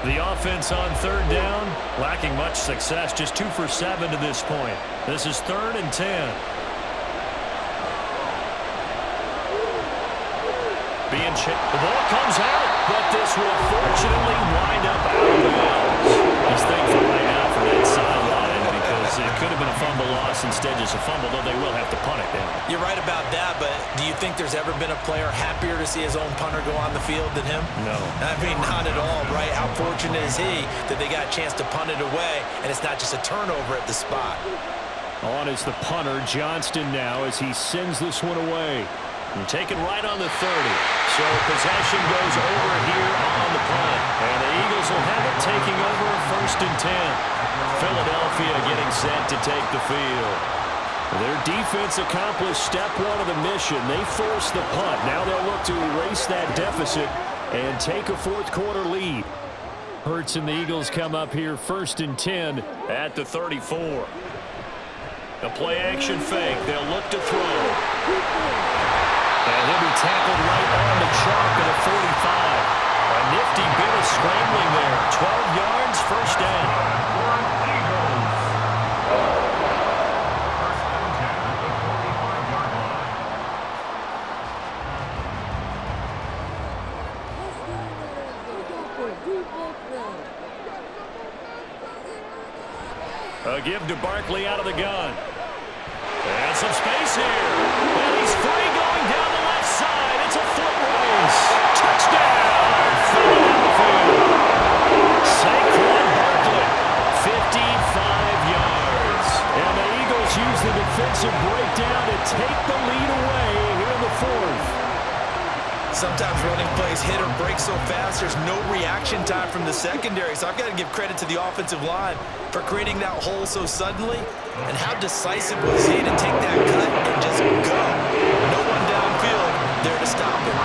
The offense on third down, lacking much success, just 2 for 7 to this point. This is 3rd and 10. The ball comes out, but this will fortunately wind up out of bounds. He's thankful right now for that sideline because it could have been a fumble loss, instead just a fumble, though they will have to punt it down. You're right about that, but do you think there's ever been a player happier to see his own punter go on the field than him? No. I mean, not at all, right? How fortunate is he that they got a chance to punt it away, and it's not just a turnover at the spot. On is the punter, Johnston now, as he sends this one away. And taken right on the 30. So possession goes over here on the punt. And the Eagles will have it taking over 1st and 10. Philadelphia getting set to take the field. Their defense accomplished step 1 of the mission. They forced the punt. Now they'll look to erase that deficit and take a 4th quarter lead. Hurts and the Eagles come up here 1st and 10 at the 34. A play action fake. They'll look to throw. And he'll be tackled right on the chalk at the 45. A nifty bit of scrambling there. 12 yards, 1st down. A give to Barkley out of the gun. And some space here. And he's free going down the left side. It's a foot race. Touchdown, Philadelphia. Saquon Barkley, 55 yards. And the Eagles use the defensive breakdown to take the lead away here in the 4th. Sometimes running plays hit or break so fast, there's no reaction time from the secondary. So I've got to give credit to the offensive line for creating that hole so suddenly. And how decisive was he to take that cut and just go? No one downfield there to stop him.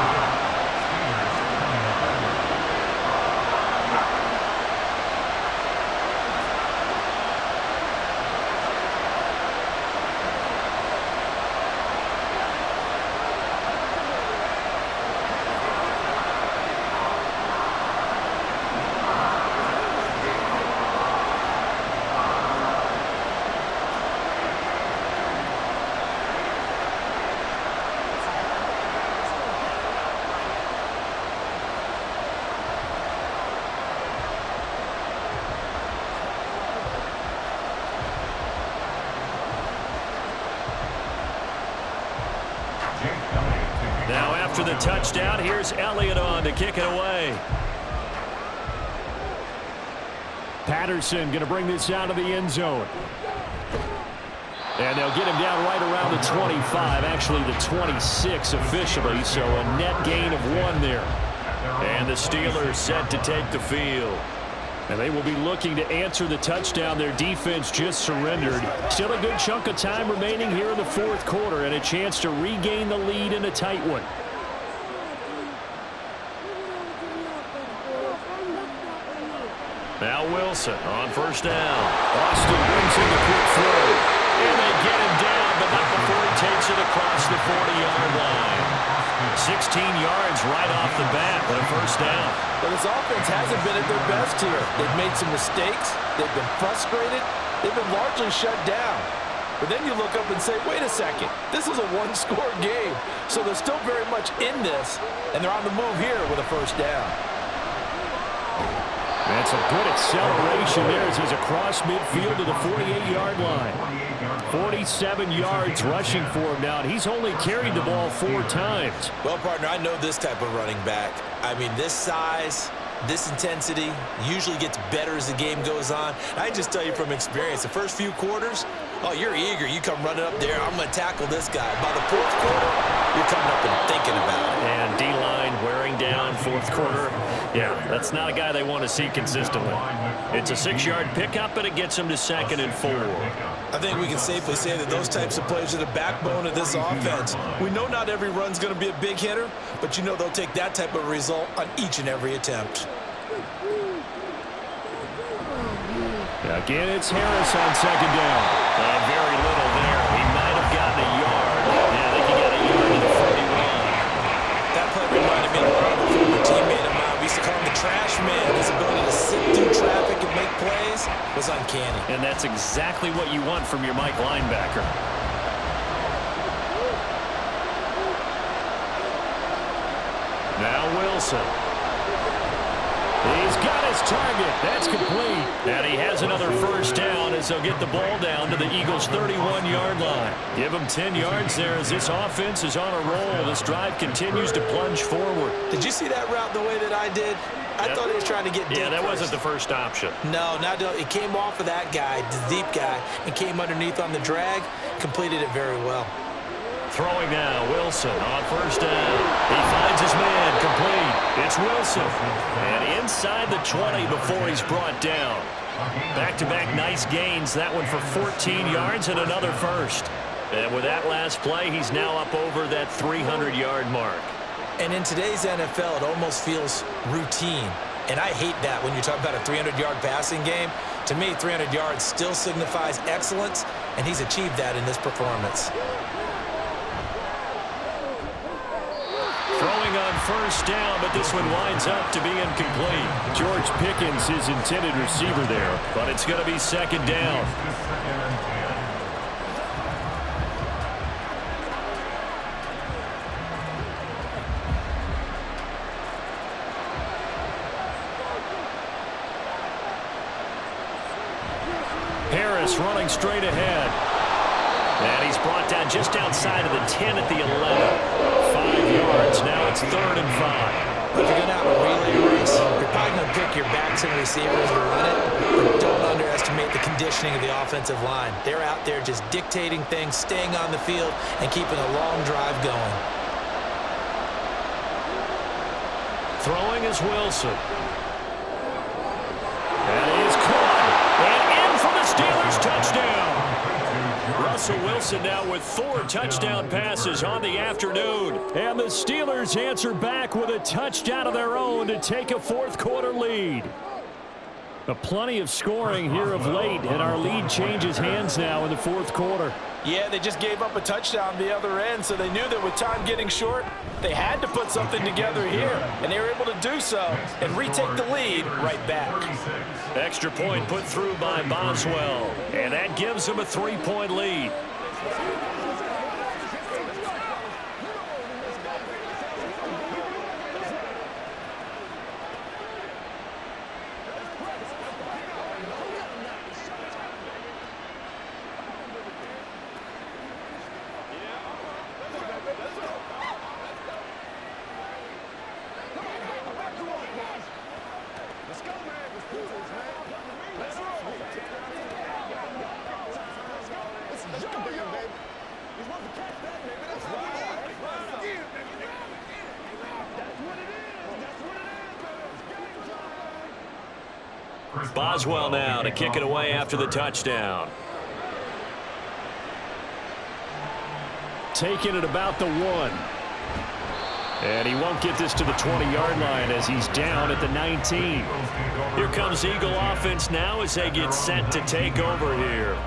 Now after the touchdown, here's Elliott on to kick it away. Patterson going to bring this out of the end zone. And they'll get him down right around the 25, actually the 26 officially, so a net gain of 1 there. And the Steelers set to take the field. And they will be looking to answer the touchdown their defense just surrendered. Still a good chunk of time remaining here in the 4th quarter and a chance to regain the lead in a tight one. Now Wilson on 1st down. Austin brings in the quick throw. And they get him down, but not before he takes it across the 40-yard line. 16 yards right off the bat for a 1st down. But this offense hasn't been at their best here. They've made some mistakes. They've been frustrated. They've been largely shut down. But then you look up and say, wait a second, this is a 1-score game. So they're still very much in this, and they're on the move here with a 1st down. That's a good acceleration there as he's across midfield to the 48-yard line. 47 yards rushing for him now, and he's only carried the ball 4 times. Well, partner, I know this type of running back. I mean, this size, This intensity usually gets better as the game goes on. I can just tell you from experience, the first few quarters, oh, you're eager. You come running up there, I'm going to tackle this guy. By the fourth quarter, you're coming up and thinking about it. And D-line wearing down fourth quarter. Yeah, that's not a guy they want to see consistently. It's a 6-yard pickup, and it gets them to 2nd and 4. I think we can safely say that those types of plays are the backbone of this offense. We know not every run's going to be a big hitter, but you know they'll take that type of result on each and every attempt. Again, it's Harris on 2nd down. Very little there. He might have gotten a yard. Yeah, they can get a yard to the 41. That play reminded me a lot of a former teammate of mine. We used to call him the trash man. His ability to sit through traffic and make plays was uncanny. And that's exactly what you want from your Mike linebacker. Now Wilson. He's got his target. That's complete. And he has another first down as they'll get the ball down to the Eagles' 31-yard line. Give them 10 yards there as this offense is on a roll. This drive continues to plunge forward. Did you see that route the way that I did? I thought he was trying to get deep. Yeah, that first. wasn't the first option. No, it came off of that guy, the deep guy, and came underneath on the drag, completed it very well. Throwing now, Wilson on first down. He finds his man, complete. It's Wilson. And inside the 20 before he's brought down. Back-to-back nice gains. That one for 14 yards and another first. And with that last play, he's now up over that 300-yard mark. And in today's NFL, it almost feels routine. And I hate that when you talk about a 300-yard passing game. To me, 300 yards still signifies excellence, and he's achieved that in this performance. Throwing on first down, but this one winds up to be incomplete. George Pickens, his intended receiver there, but it's going to be 2nd down. Harris running straight ahead. And he's brought down just outside of the 10 at the 11. 5 yards. Now it's 3rd and 5. If you're going to have a relay race, you're probably going to pick your backs and receivers to run it, but don't underestimate the conditioning of the offensive line. They're out there just dictating things, staying on the field, and keeping a long drive going. Throwing is Wilson. And he is caught. And in for the Steelers touchdown. Russell Wilson now with 4 touchdown passes on the afternoon. And the Steelers answer back with a touchdown of their own to take a fourth-quarter lead. Plenty of scoring here of late, and our lead changes hands now in the fourth quarter. Yeah, they just gave up a touchdown the other end, so they knew that with time getting short, they had to put something together here, and they were able to do so and retake the lead right back. Extra point put through by Boswell, and that gives them a 3-point lead. Boswell now to kick it away after the touchdown. Taking it about the 1. And he won't get this to the 20-yard line as he's down at the 19. Here comes Eagle offense now as they get set to take over here.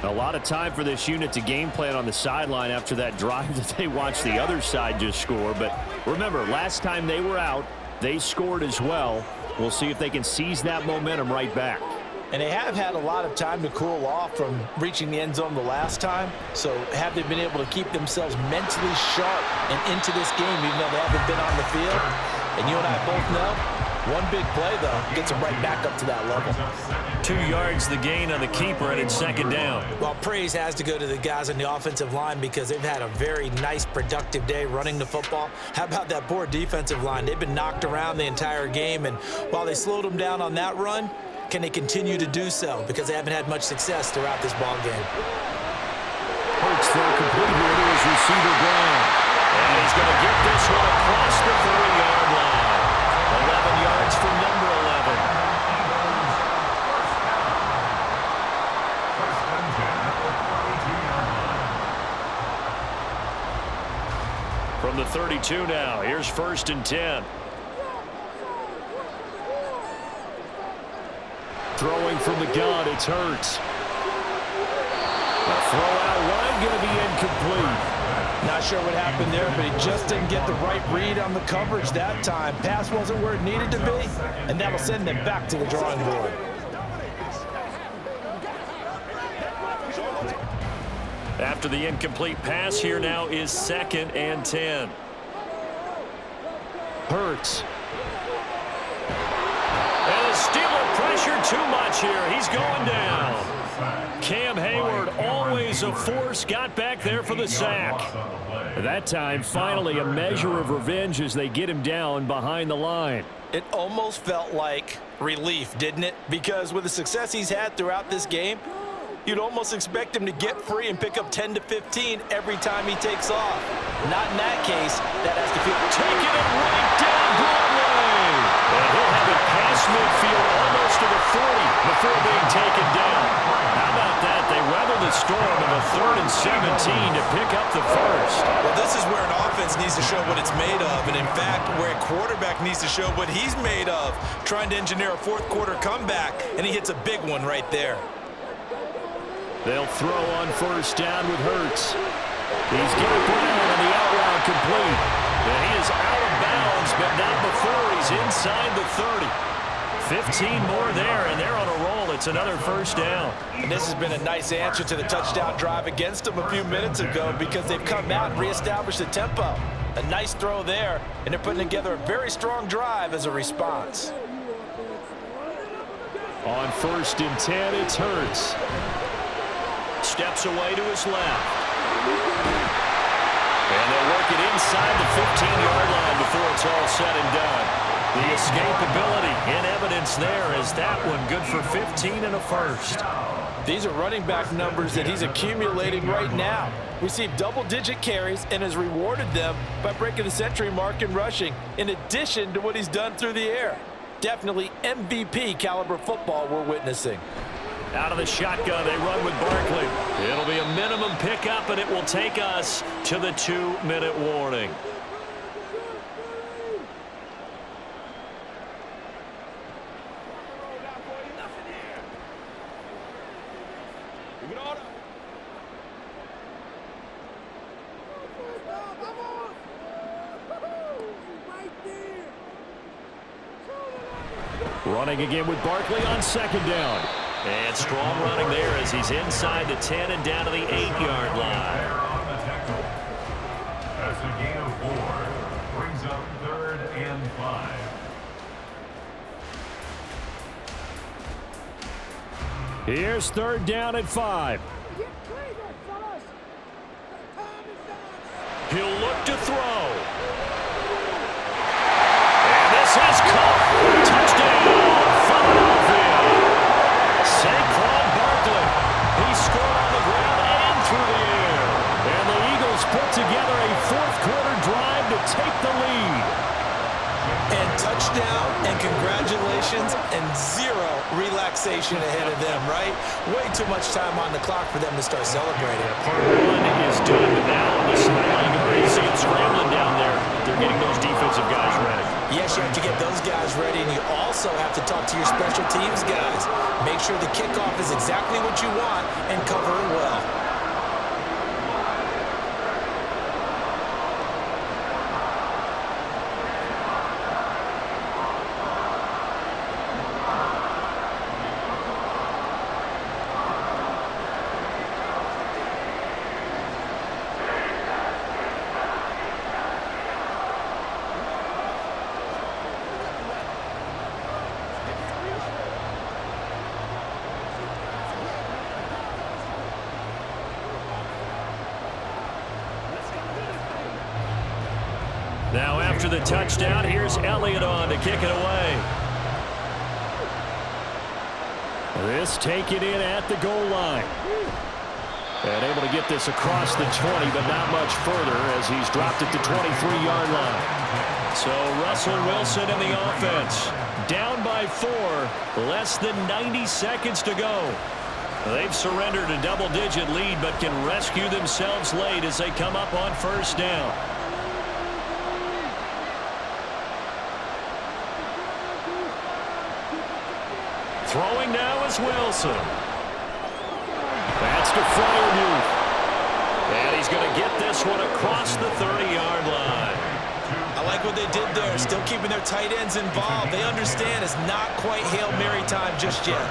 A lot of time for this unit to game plan on the sideline after that drive that they watched the other side just score. But remember, last time they were out, they scored as well. We'll see if they can seize that momentum right back. And they have had a lot of time to cool off from reaching the end zone the last time. So have they been able to keep themselves mentally sharp and into this game even though they haven't been on the field? And you and I both know, one big play, though, gets them right back up to that level. 2 yards the gain on the keeper, and it's second down. Well, praise has to go to the guys on the offensive line because they've had a very nice, productive day running the football. How about that poor defensive line? They've been knocked around the entire game, and while they slowed them down on that run, can they continue to do so? Because they haven't had much success throughout this ball game. Hurts throw complete here to his receiver Brown. And he's going to get this one across the 30-yard line. 11 yards from number 11. From the 32 now, here's 1st and 10. Throwing from the gun, it's Hurts. The throw out wide going to be incomplete. Not sure what happened there, but he just didn't get the right read on the coverage that time. Pass wasn't where it needed to be, and that'll send them back to the drawing board. After the incomplete pass, here now is 2nd and 10. Hurts. And the Steeler pressure too much here. He's going down. Cam Hayward, always a force, got back there for the sack. That time, finally, a measure of revenge as they get him down behind the line. It almost felt like relief, didn't it? Because with the success he's had throughout this game, you'd almost expect him to get free and pick up 10 to 15 every time he takes off. Not in that case. That has to feel taking it right down Broadway. And he'll have it past midfield almost to the 40 before being taken down. How about that? They weather the storm of a 3rd and 17 to pick up the first. Well, this is where an offense needs to show what it's made of. And in fact, where a quarterback needs to show what he's made of. Trying to engineer a 4th quarter comeback, and he hits a big one right there. They'll throw on 1st down with Hurts. He's got Brown on the out route complete. And he is out of bounds, but not before he's inside the 30. 15 more there, and they're on a roll. It's another 1st down. And this has been a nice answer to the touchdown drive against them a few minutes ago because they've come out and reestablished the tempo. A nice throw there, and they're putting together a very strong drive as a response. On 1st and 10, it's Hurts. Steps away to his left. And they'll work it inside the 15-yard line before it's all said and done. The escapability in evidence there as that one good for 15 and a 1st. These are running back numbers that he's accumulating right now. Received double-digit carries and has rewarded them by breaking the century mark in rushing, in addition to what he's done through the air. Definitely MVP caliber football we're witnessing. Out of the shotgun, they run with Barkley. It'll be a minimum pickup, and it will take us to the 2-minute warning. Running again with Barkley on 2nd down. And strong running there as he's inside the 10 and down to the 8-yard line. That's a gain of 4. Brings up 3rd and 5. Here's 3rd down at 5. He'll look to throw. And this has caught. Touchdown. Philadelphia. Saquon Barkley. He scored on the ground and through the air. And the Eagles put together a 4th quarter drive to take the lead. And touchdown and congratulations and 0 relaxation ahead of them, right? Way too much time on the clock for them to start celebrating. Part 1 is done, but now on the sideline, you already see it scrambling down there. They're getting those defensive guys ready. Yes, you have to get those guys ready, and you also have to talk to your special teams guys. Make sure the kickoff is exactly what you want and cover it well. after the touchdown. Here's Elliott on to kick it away. This taken in at the goal line. And able to get this across the 20, but not much further as he's dropped at the 23-yard line. So Russell Wilson in the offense. Down by 4. Less than 90 seconds to go. They've surrendered a double-digit lead, but can rescue themselves late as they come up on first down. Throwing now is Wilson. That's to Freiermuth. And he's going to get this one across the 30-yard line. I like what they did there, still keeping their tight ends involved. They understand it's not quite Hail Mary time just yet.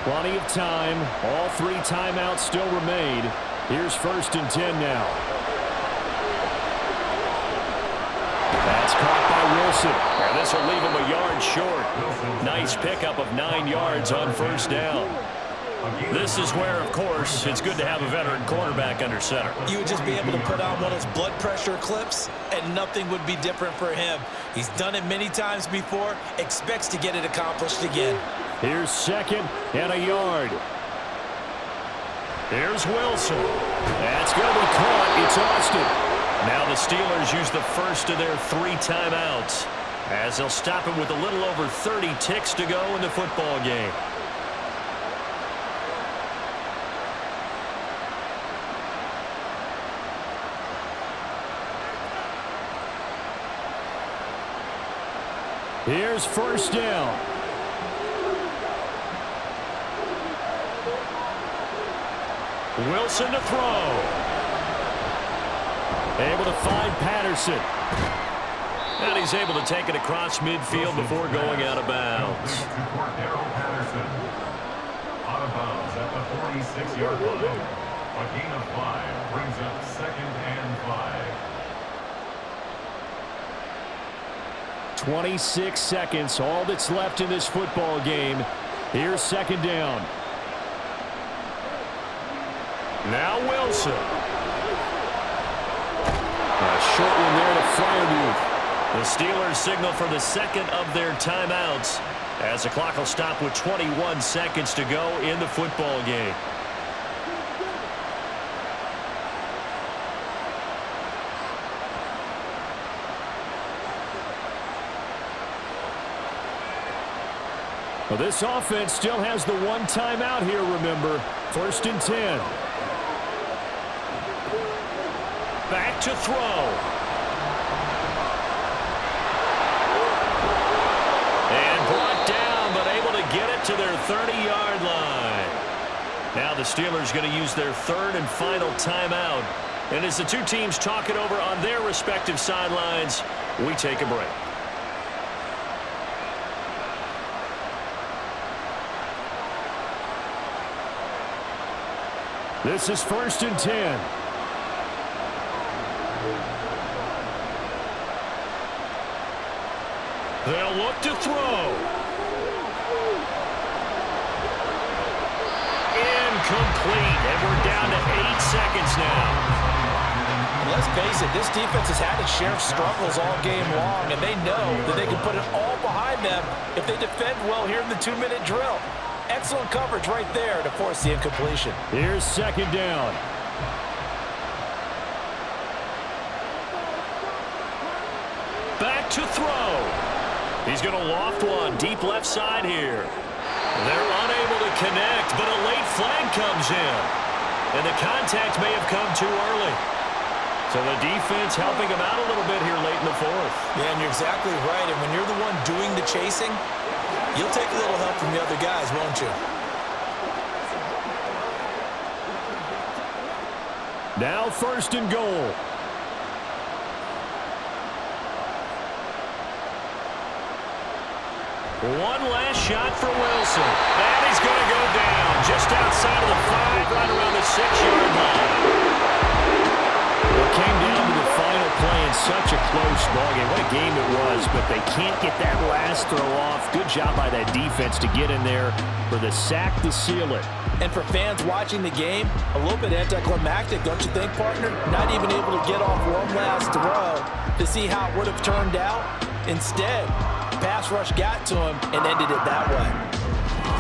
Plenty of time. All 3 timeouts still remain. Here's 1st and 10 now. That's caught by Wilson. And this will leave him a yard short. Nice pickup of 9 yards on first down. This is where, of course, it's good to have a veteran quarterback under center. You would just be able to put on one of those blood pressure clips, and nothing would be different for him. He's done it many times before, expects to get it accomplished again. Here's 2nd and a yard. Here's Wilson. That's going to be caught. It's Austin. Now the Steelers use the first of their 3 timeouts as they'll stop him with a little over 30 ticks to go in the football game. Here's 1st down. Wilson to throw. Able to find Patterson. And he's able to take it across midfield before going out of bounds. Patterson. Out of bounds at the 46-yard line. A gain of 5 brings up 2nd and 5. 26 seconds, all that's left in this football game. Here's 2nd down. Now Wilson. A short one there to Freiermuth. The Steelers signal for the 2nd of their timeouts as the clock will stop with 21 seconds to go in the football game. Well, this offense still has the 1 timeout here, remember. 1st and 10. Back to throw. And brought down, but able to get it to their 30-yard line. Now the Steelers going to use their 3rd and final timeout. And as the 2 teams talk it over on their respective sidelines, we take a break. This is 1st and 10. They'll look to throw. Incomplete, and we're down to 8 seconds now. Let's face it, this defense has had its share of struggles all game long, and they know that they can put it all behind them if they defend well here in the 2-minute drill. Excellent coverage right there to force the incompletion. Here's 2nd down. Back to throw. He's going to loft one deep left side here. They're unable to connect, but a late flag comes in. And the contact may have come too early. So the defense helping him out a little bit here late in the 4th. Yeah, and you're exactly right. And when you're the one doing the chasing, you'll take a little help from the other guys, won't you? Now 1st and goal. One last shot for Wilson. And he's going to go down just outside of the 5, right around the 6-yard line. It came down to the final play and such a close ball game. What a game it was, but they can't get that last throw off. Good job by that defense to get in there for the sack to seal it. And for fans watching the game, a little bit anticlimactic, don't you think, partner? Not even able to get off one last throw to see how it would have turned out. Instead, pass rush got to him and ended it that way.